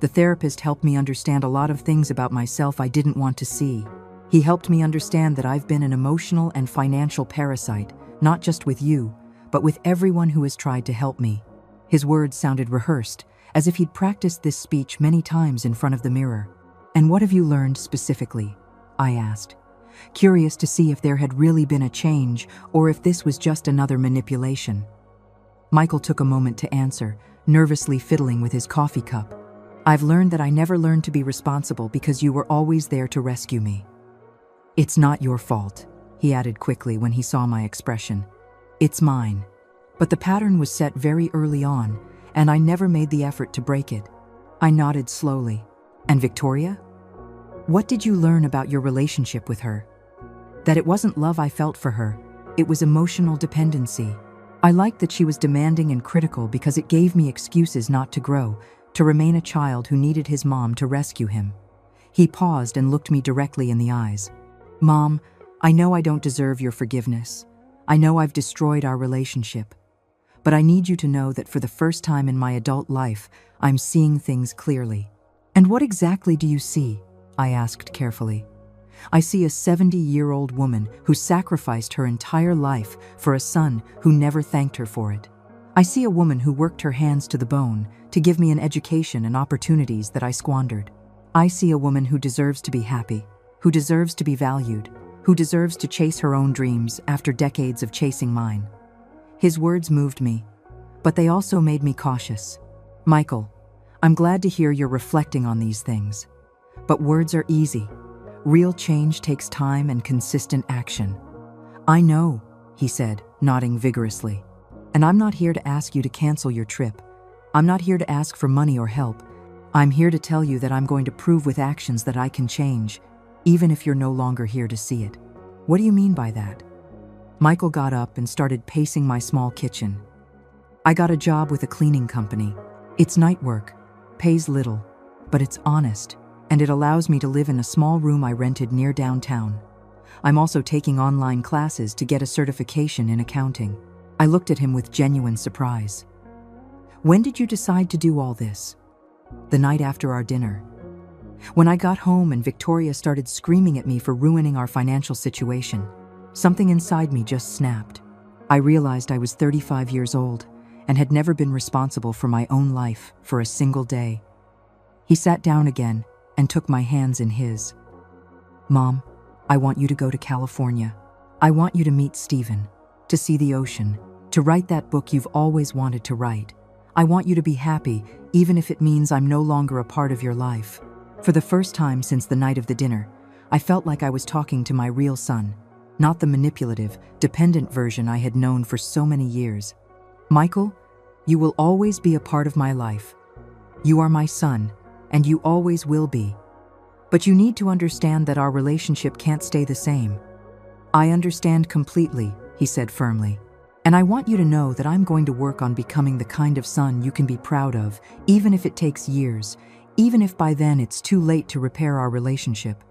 The therapist helped me understand a lot of things about myself I didn't want to see. He helped me understand that I've been an emotional and financial parasite, not just with you, but with everyone who has tried to help me. His words sounded rehearsed, as if he'd practiced this speech many times in front of the mirror. "And what have you learned specifically?" I asked, curious to see if there had really been a change or if this was just another manipulation. Michael took a moment to answer, nervously fiddling with his coffee cup. "I've learned that I never learned to be responsible because you were always there to rescue me." "It's not your fault," he added quickly when he saw my expression. "It's mine." But the pattern was set very early on, and I never made the effort to break it. I nodded slowly. "And Victoria? What did you learn about your relationship with her?" "That it wasn't love I felt for her. It was emotional dependency. I liked that she was demanding and critical because it gave me excuses not to grow, to remain a child who needed his mom to rescue him." He paused and looked me directly in the eyes. "Mom, I know I don't deserve your forgiveness. I know I've destroyed our relationship. But I need you to know that for the first time in my adult life, I'm seeing things clearly." "And what exactly do you see?" I asked carefully. "I see a 70-year-old woman who sacrificed her entire life for a son who never thanked her for it. I see a woman who worked her hands to the bone to give me an education and opportunities that I squandered. I see a woman who deserves to be happy, who deserves to be valued, who deserves to chase her own dreams after decades of chasing mine." His words moved me, but they also made me cautious. "Michael, I'm glad to hear you're reflecting on these things. But words are easy. Real change takes time and consistent action." "I know," he said, nodding vigorously. "And I'm not here to ask you to cancel your trip. I'm not here to ask for money or help. I'm here to tell you that I'm going to prove with actions that I can change, even if you're no longer here to see it." "What do you mean by that?" Michael got up and started pacing my small kitchen. "I got a job with a cleaning company. It's night work, pays little, but it's honest, and it allows me to live in a small room I rented near downtown. I'm also taking online classes to get a certification in accounting." I looked at him with genuine surprise. "When did you decide to do all this?" "The night after our dinner. When I got home and Victoria started screaming at me for ruining our financial situation. Something inside me just snapped. I realized I was 35 years old and had never been responsible for my own life for a single day." He sat down again and took my hands in his. "Mom, I want you to go to California. I want you to meet Stephen, to see the ocean, to write that book you've always wanted to write. I want you to be happy, even if it means I'm no longer a part of your life." For the first time since the night of the dinner, I felt like I was talking to my real son. not the manipulative, dependent version I had known for so many years. Michael, you will always be a part of my life. You are my son, and you always will be. But you need to understand that our relationship can't stay the same. I understand completely, he said firmly. And I want you to know that I'm going to work on becoming the kind of son you can be proud of, even if it takes years, even if by then it's too late to repair our relationship.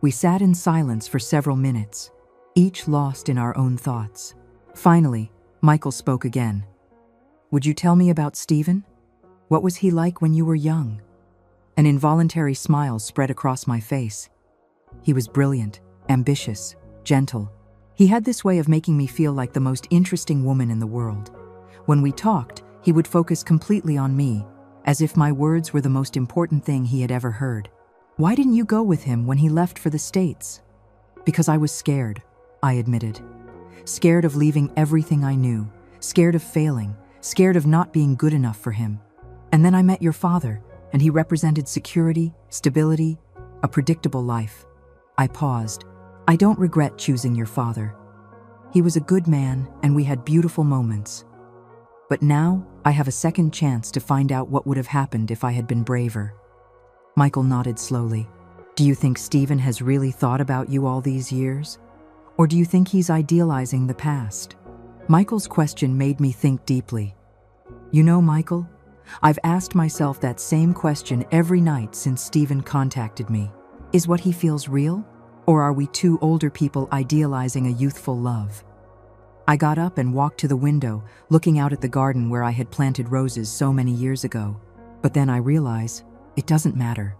We sat in silence for several minutes, each lost in our own thoughts. Finally, Michael spoke again. Would you tell me about Stephen? What was he like when you were young? An involuntary smile spread across my face. He was brilliant, ambitious, gentle. He had this way of making me feel like the most interesting woman in the world. When we talked, he would focus completely on me, as if my words were the most important thing he had ever heard. Why didn't you go with him when he left for the States? Because I was scared, I admitted. Scared of leaving everything I knew, scared of failing, scared of not being good enough for him. And then I met your father, and he represented security, stability, a predictable life. I paused. I don't regret choosing your father. He was a good man, and we had beautiful moments. But now, I have a second chance to find out what would have happened if I had been braver. Michael nodded slowly. Do you think Stephen has really thought about you all these years? Or do you think he's idealizing the past? Michael's question made me think deeply. You know, Michael, I've asked myself that same question every night since Stephen contacted me. Is what he feels real? Or are we two older people idealizing a youthful love? I got up and walked to the window, looking out at the garden where I had planted roses so many years ago. But then I realized, it doesn't matter.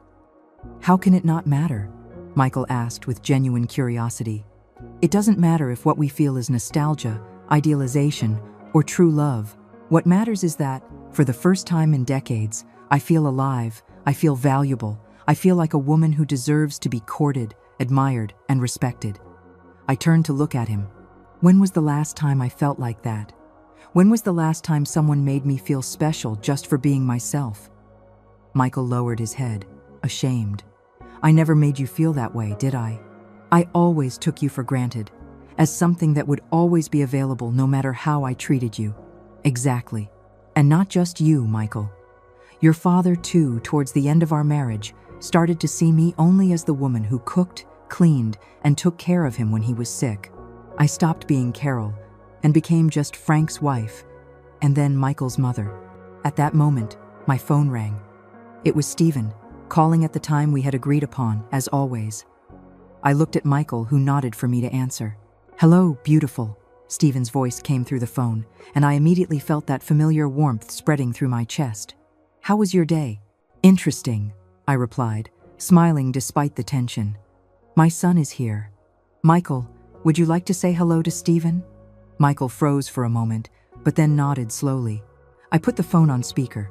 How can it not matter? Michael asked with genuine curiosity. It doesn't matter if what we feel is nostalgia, idealization, or true love. What matters is that, for the first time in decades, I feel alive, I feel valuable, I feel like a woman who deserves to be courted, admired, and respected. I turned to look at him. When was the last time I felt like that? When was the last time someone made me feel special just for being myself? Michael lowered his head, ashamed. I never made you feel that way, did I? I always took you for granted, as something that would always be available no matter how I treated you. Exactly. And not just you, Michael. Your father, too, towards the end of our marriage, started to see me only as the woman who cooked, cleaned, and took care of him when he was sick. I stopped being Carol and became just Frank's wife, and then Michael's mother. At that moment, my phone rang. It was Stephen, calling at the time we had agreed upon, as always. I looked at Michael, who nodded for me to answer. Hello, beautiful. Stephen's voice came through the phone, and I immediately felt that familiar warmth spreading through my chest. How was your day? Interesting, I replied, smiling despite the tension. My son is here. Michael, would you like to say hello to Stephen? Michael froze for a moment, but then nodded slowly. I put the phone on speaker.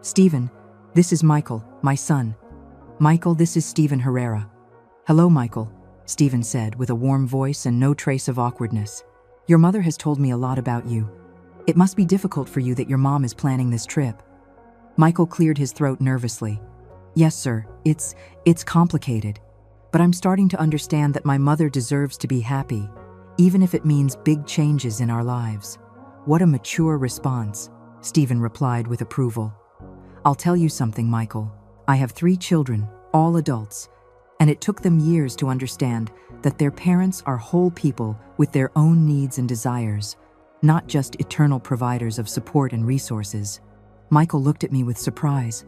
Stephen, this is Michael, my son. Michael, this is Stephen Herrera. Hello, Michael, Stephen said with a warm voice and no trace of awkwardness. Your mother has told me a lot about you. It must be difficult for you that your mom is planning this trip. Michael cleared his throat nervously. Yes, sir, it's complicated. But I'm starting to understand that my mother deserves to be happy, even if it means big changes in our lives. What a mature response, Stephen replied with approval. I'll tell you something, Michael. I have 3 children, all adults, and it took them years to understand that their parents are whole people with their own needs and desires, not just eternal providers of support and resources. Michael looked at me with surprise.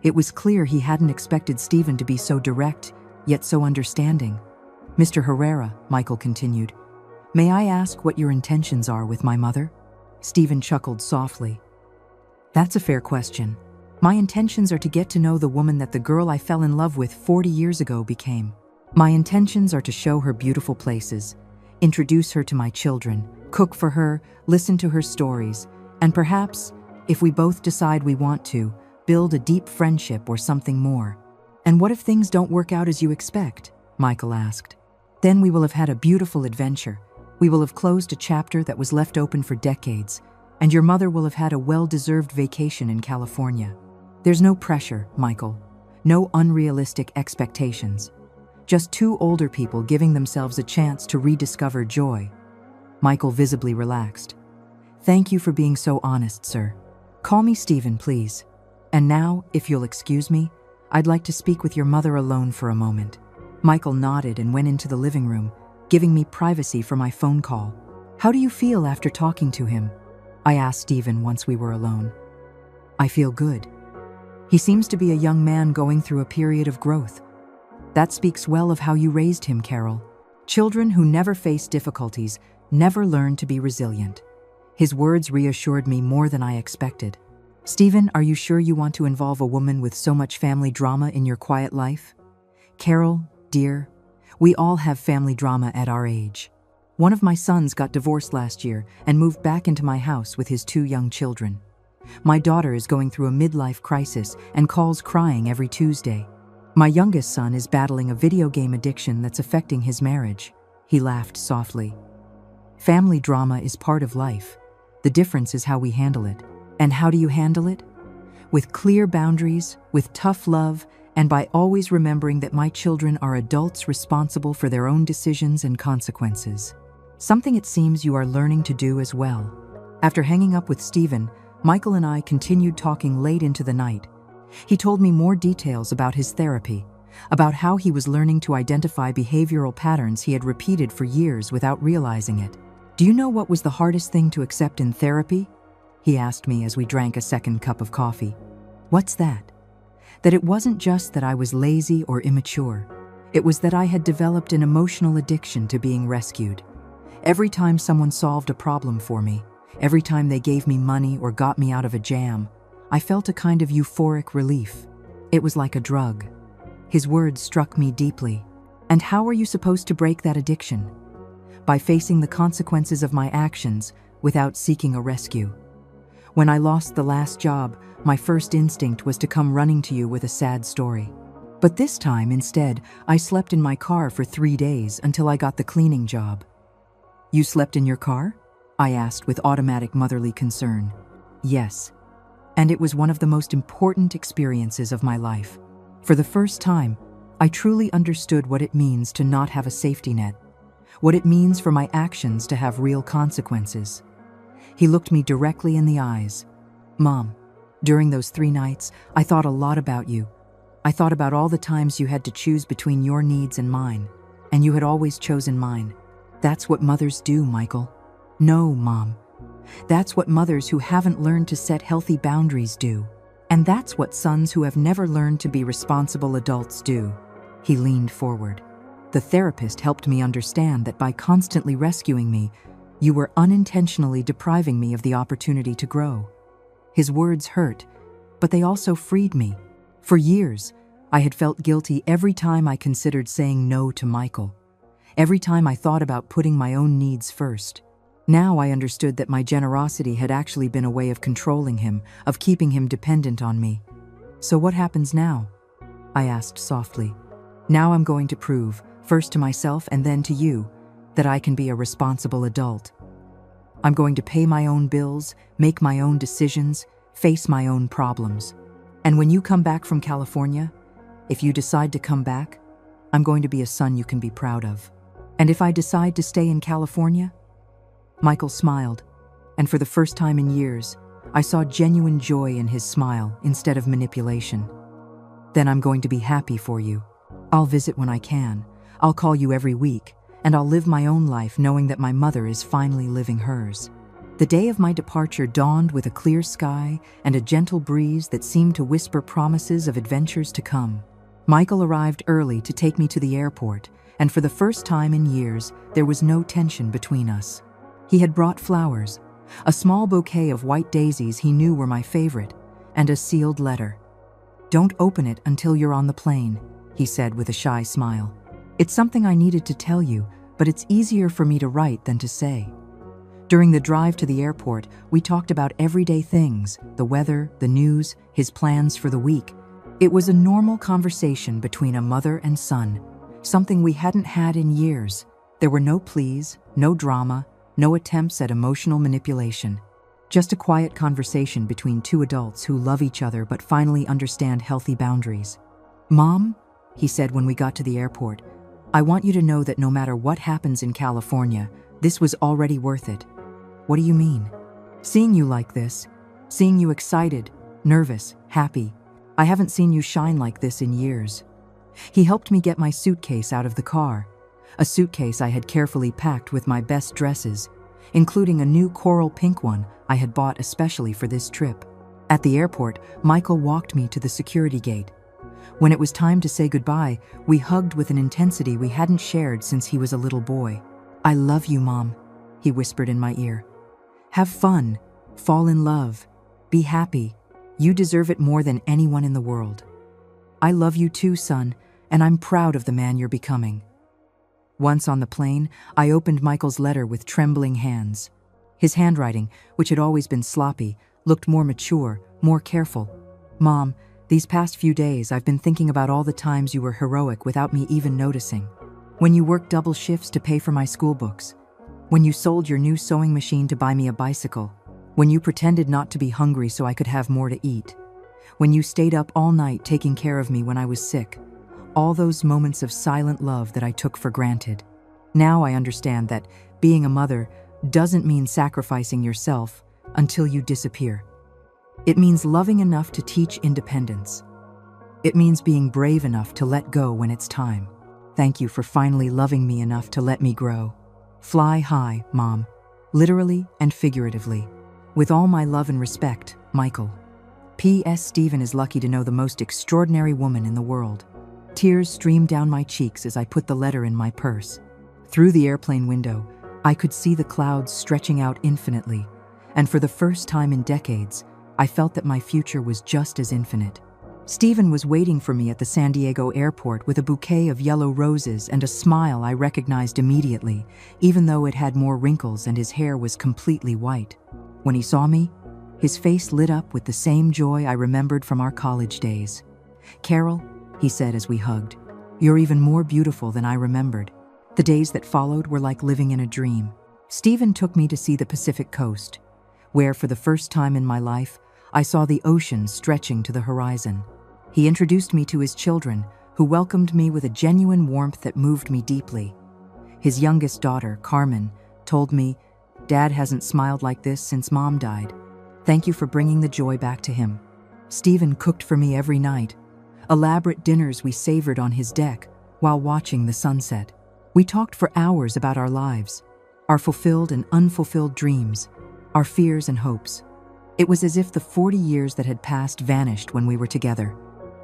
It was clear he hadn't expected Stephen to be so direct, yet so understanding. Mr. Herrera, Michael continued, may I ask what your intentions are with my mother? Stephen chuckled softly. That's a fair question. My intentions are to get to know the woman that the girl I fell in love with 40 years ago became. My intentions are to show her beautiful places, introduce her to my children, cook for her, listen to her stories, and perhaps, if we both decide we want to, build a deep friendship or something more. And what if things don't work out as you expect? Michael asked. Then we will have had a beautiful adventure. We will have closed a chapter that was left open for decades, and your mother will have had a well-deserved vacation in California. There's no pressure, Michael. No unrealistic expectations. Just two older people giving themselves a chance to rediscover joy. Michael visibly relaxed. Thank you for being so honest, sir. Call me Stephen, please. And now, if you'll excuse me, I'd like to speak with your mother alone for a moment. Michael nodded and went into the living room, giving me privacy for my phone call. How do you feel after talking to him? I asked Stephen once we were alone. I feel good. He seems to be a young man going through a period of growth. That speaks well of how you raised him, Carol. Children who never face difficulties never learn to be resilient. His words reassured me more than I expected. Stephen, are you sure you want to involve a woman with so much family drama in your quiet life? Carol, dear, we all have family drama at our age. One of my sons got divorced last year and moved back into my house with his 2 young children. My daughter is going through a midlife crisis and calls crying every Tuesday. My youngest son is battling a video game addiction that's affecting his marriage. He laughed softly. Family drama is part of life. The difference is how we handle it. And how do you handle it? With clear boundaries, with tough love, and by always remembering that my children are adults responsible for their own decisions and consequences. Something it seems you are learning to do as well. After hanging up with Stephen, Michael and I continued talking late into the night. He told me more details about his therapy, about how he was learning to identify behavioral patterns he had repeated for years without realizing it. Do you know what was the hardest thing to accept in therapy? He asked me as we drank a second cup of coffee. What's that? That it wasn't just that I was lazy or immature. It was that I had developed an emotional addiction to being rescued. Every time someone solved a problem for me, every time they gave me money or got me out of a jam, I felt a kind of euphoric relief. It was like a drug. His words struck me deeply. And how are you supposed to break that addiction? By facing the consequences of my actions without seeking a rescue. When I lost the last job, my first instinct was to come running to you with a sad story. But this time, instead, I slept in my car for 3 days until I got the cleaning job. You slept in your car? I asked with automatic motherly concern. Yes. And it was one of the most important experiences of my life. For the first time, I truly understood what it means to not have a safety net, what it means for my actions to have real consequences. He looked me directly in the eyes. Mom, during those 3 nights, I thought a lot about you. I thought about all the times you had to choose between your needs and mine, and you had always chosen mine. That's what mothers do, Michael. No, Mom. That's what mothers who haven't learned to set healthy boundaries do. And that's what sons who have never learned to be responsible adults do. He leaned forward. The therapist helped me understand that by constantly rescuing me, you were unintentionally depriving me of the opportunity to grow. His words hurt, but they also freed me. For years, I had felt guilty every time I considered saying no to Michael. Every time I thought about putting my own needs first. Now I understood that my generosity had actually been a way of controlling him, of keeping him dependent on me. So what happens now? I asked softly. Now I'm going to prove, first to myself and then to you, that I can be a responsible adult. I'm going to pay my own bills, make my own decisions, face my own problems. And when you come back from California, if you decide to come back, I'm going to be a son you can be proud of. And if I decide to stay in California? Michael smiled, and for the first time in years, I saw genuine joy in his smile instead of manipulation. Then I'm going to be happy for you. I'll visit when I can. I'll call you every week, and I'll live my own life knowing that my mother is finally living hers. The day of my departure dawned with a clear sky and a gentle breeze that seemed to whisper promises of adventures to come. Michael arrived early to take me to the airport, and for the first time in years, there was no tension between us. He had brought flowers, a small bouquet of white daisies he knew were my favorite, and a sealed letter. "Don't open it until you're on the plane," he said with a shy smile. "It's something I needed to tell you, but it's easier for me to write than to say." During the drive to the airport, we talked about everyday things, the weather, the news, his plans for the week. It was a normal conversation between a mother and son, something we hadn't had in years. There were no pleas, no drama, no attempts at emotional manipulation. Just a quiet conversation between 2 adults who love each other but finally understand healthy boundaries. "Mom, he said when we got to the airport. "I want you to know that no matter what happens in California, this was already worth it." "What do you mean?" "Seeing you like this, seeing you excited, nervous, happy. I haven't seen you shine like this in years." He helped me get my suitcase out of the car, a suitcase I had carefully packed with my best dresses, including a new coral pink one I had bought especially for this trip. At the airport, Michael walked me to the security gate. When it was time to say goodbye, we hugged with an intensity we hadn't shared since he was a little boy. "I love you, Mom," he whispered in my ear. "Have fun, fall in love, be happy. You deserve it more than anyone in the world." "I love you too, son, and I'm proud of the man you're becoming." Once on the plane, I opened Michael's letter with trembling hands. His handwriting, which had always been sloppy, looked more mature, more careful. "Mom, these past few days I've been thinking about all the times you were heroic without me even noticing. When you worked double shifts to pay for my school books. When you sold your new sewing machine to buy me a bicycle. When you pretended not to be hungry so I could have more to eat. When you stayed up all night taking care of me when I was sick. All those moments of silent love that I took for granted. Now I understand that being a mother doesn't mean sacrificing yourself until you disappear. It means loving enough to teach independence. It means being brave enough to let go when it's time. Thank you for finally loving me enough to let me grow. Fly high, Mom, literally and figuratively. With all my love and respect, Michael. P.S. Stephen is lucky to know the most extraordinary woman in the world." Tears streamed down my cheeks as I put the letter in my purse. Through the airplane window, I could see the clouds stretching out infinitely, and for the first time in decades, I felt that my future was just as infinite. Stephen was waiting for me at the San Diego airport with a bouquet of yellow roses and a smile I recognized immediately, even though it had more wrinkles and his hair was completely white. When he saw me, his face lit up with the same joy I remembered from our college days. "Carol," he said as we hugged, "you're even more beautiful than I remembered." The days that followed were like living in a dream. Stephen took me to see the Pacific coast, where for the first time in my life, I saw the ocean stretching to the horizon. He introduced me to his children, who welcomed me with a genuine warmth that moved me deeply. His youngest daughter, Carmen, told me, "Dad hasn't smiled like this since Mom died. Thank you for bringing the joy back to him." Stephen cooked for me every night, elaborate dinners we savored on his deck while watching the sunset. We talked for hours about our lives, our fulfilled and unfulfilled dreams, our fears and hopes. It was as if the 40 years that had passed vanished when we were together.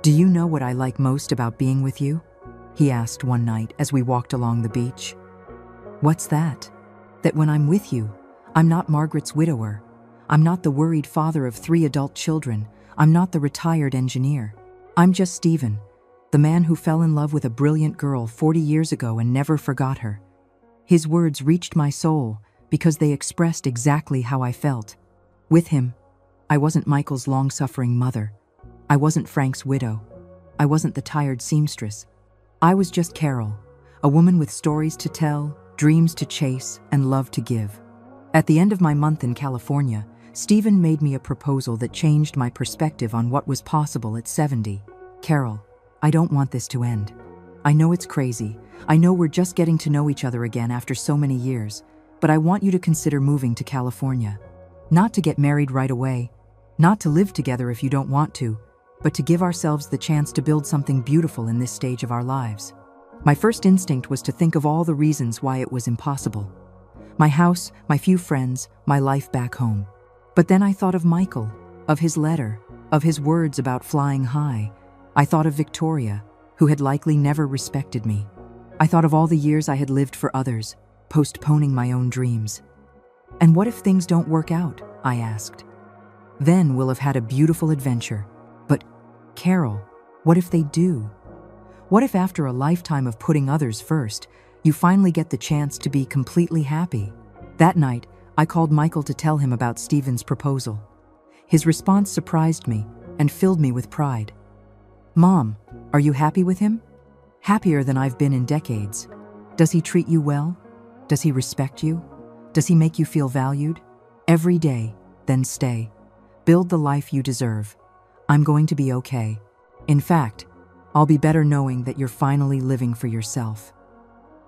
"Do you know what I like most about being with you?" he asked one night as we walked along the beach. "What's that?" "That when I'm with you, I'm not Margaret's widower. I'm not the worried father of 3 adult children. I'm not the retired engineer. I'm just Stephen, the man who fell in love with a brilliant girl 40 years ago and never forgot her." His words reached my soul because they expressed exactly how I felt. With him, I wasn't Michael's long-suffering mother. I wasn't Frank's widow. I wasn't the tired seamstress. I was just Carol, a woman with stories to tell, dreams to chase, and love to give. At the end of my month in California, Stephen made me a proposal that changed my perspective on what was possible at 70. "Carol, I don't want this to end. I know it's crazy. I know we're just getting to know each other again after so many years, but I want you to consider moving to California. Not to get married right away, not to live together if you don't want to, but to give ourselves the chance to build something beautiful in this stage of our lives." My first instinct was to think of all the reasons why it was impossible. My house, my few friends, my life back home. But then I thought of Michael, of his letter, of his words about flying high. I thought of Victoria, who had likely never respected me. I thought of all the years I had lived for others, postponing my own dreams. "And what if things don't work out?" I asked. "Then we'll have had a beautiful adventure. But, Carol, what if they do? What if after a lifetime of putting others first, you finally get the chance to be completely happy?" That night, I called Michael to tell him about Stephen's proposal. His response surprised me and filled me with pride. "Mom, are you happy with him?" "Happier than I've been in decades." "Does he treat you well? Does he respect you? Does he make you feel valued?" "Every day, then stay. Build the life you deserve. I'm going to be okay. In fact, I'll be better knowing that you're finally living for yourself."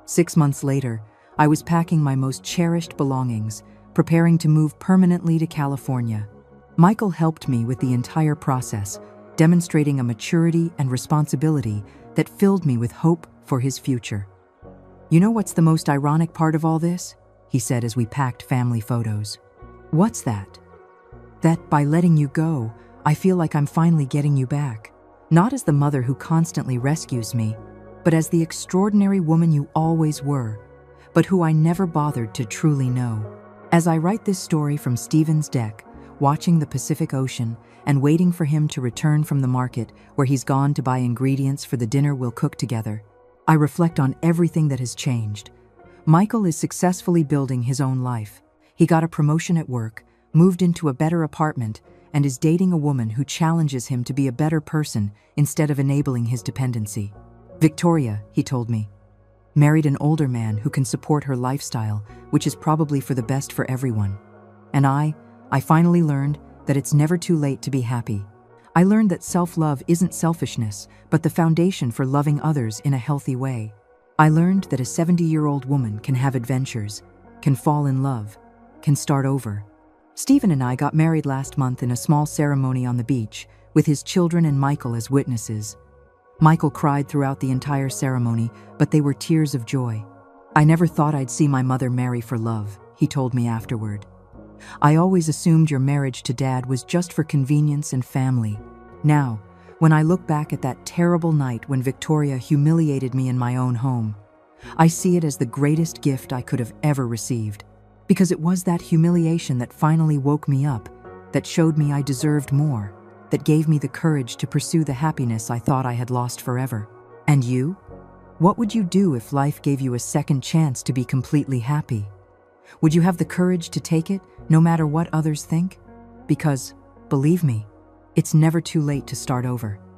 6 months later, I was packing my most cherished belongings, preparing to move permanently to California. Michael helped me with the entire process, demonstrating a maturity and responsibility that filled me with hope for his future. "You know what's the most ironic part of all this?" he said as we packed family photos. "What's that?" "That by letting you go, I feel like I'm finally getting you back. Not as the mother who constantly rescues me, but as the extraordinary woman you always were, but who I never bothered to truly know." As I write this story from Stephen's deck, watching the Pacific Ocean and waiting for him to return from the market where he's gone to buy ingredients for the dinner we'll cook together, I reflect on everything that has changed. Michael is successfully building his own life. He got a promotion at work, moved into a better apartment, and is dating a woman who challenges him to be a better person instead of enabling his dependency. Victoria, he told me, married an older man who can support her lifestyle, which is probably for the best for everyone. And I finally learned that it's never too late to be happy. I learned that self-love isn't selfishness, but the foundation for loving others in a healthy way. I learned that a 70-year-old woman can have adventures, can fall in love, can start over. Stephen and I got married last month in a small ceremony on the beach, with his children and Michael as witnesses. Michael cried throughout the entire ceremony, but they were tears of joy. "I never thought I'd see my mother marry for love," he told me afterward. "I always assumed your marriage to Dad was just for convenience and family. Now, when I look back at that terrible night when Victoria humiliated me in my own home, I see it as the greatest gift I could have ever received. Because it was that humiliation that finally woke me up, that showed me I deserved more, that gave me the courage to pursue the happiness I thought I had lost forever. And you? What would you do if life gave you a second chance to be completely happy? Would you have the courage to take it, no matter what others think? Because, believe me, it's never too late to start over."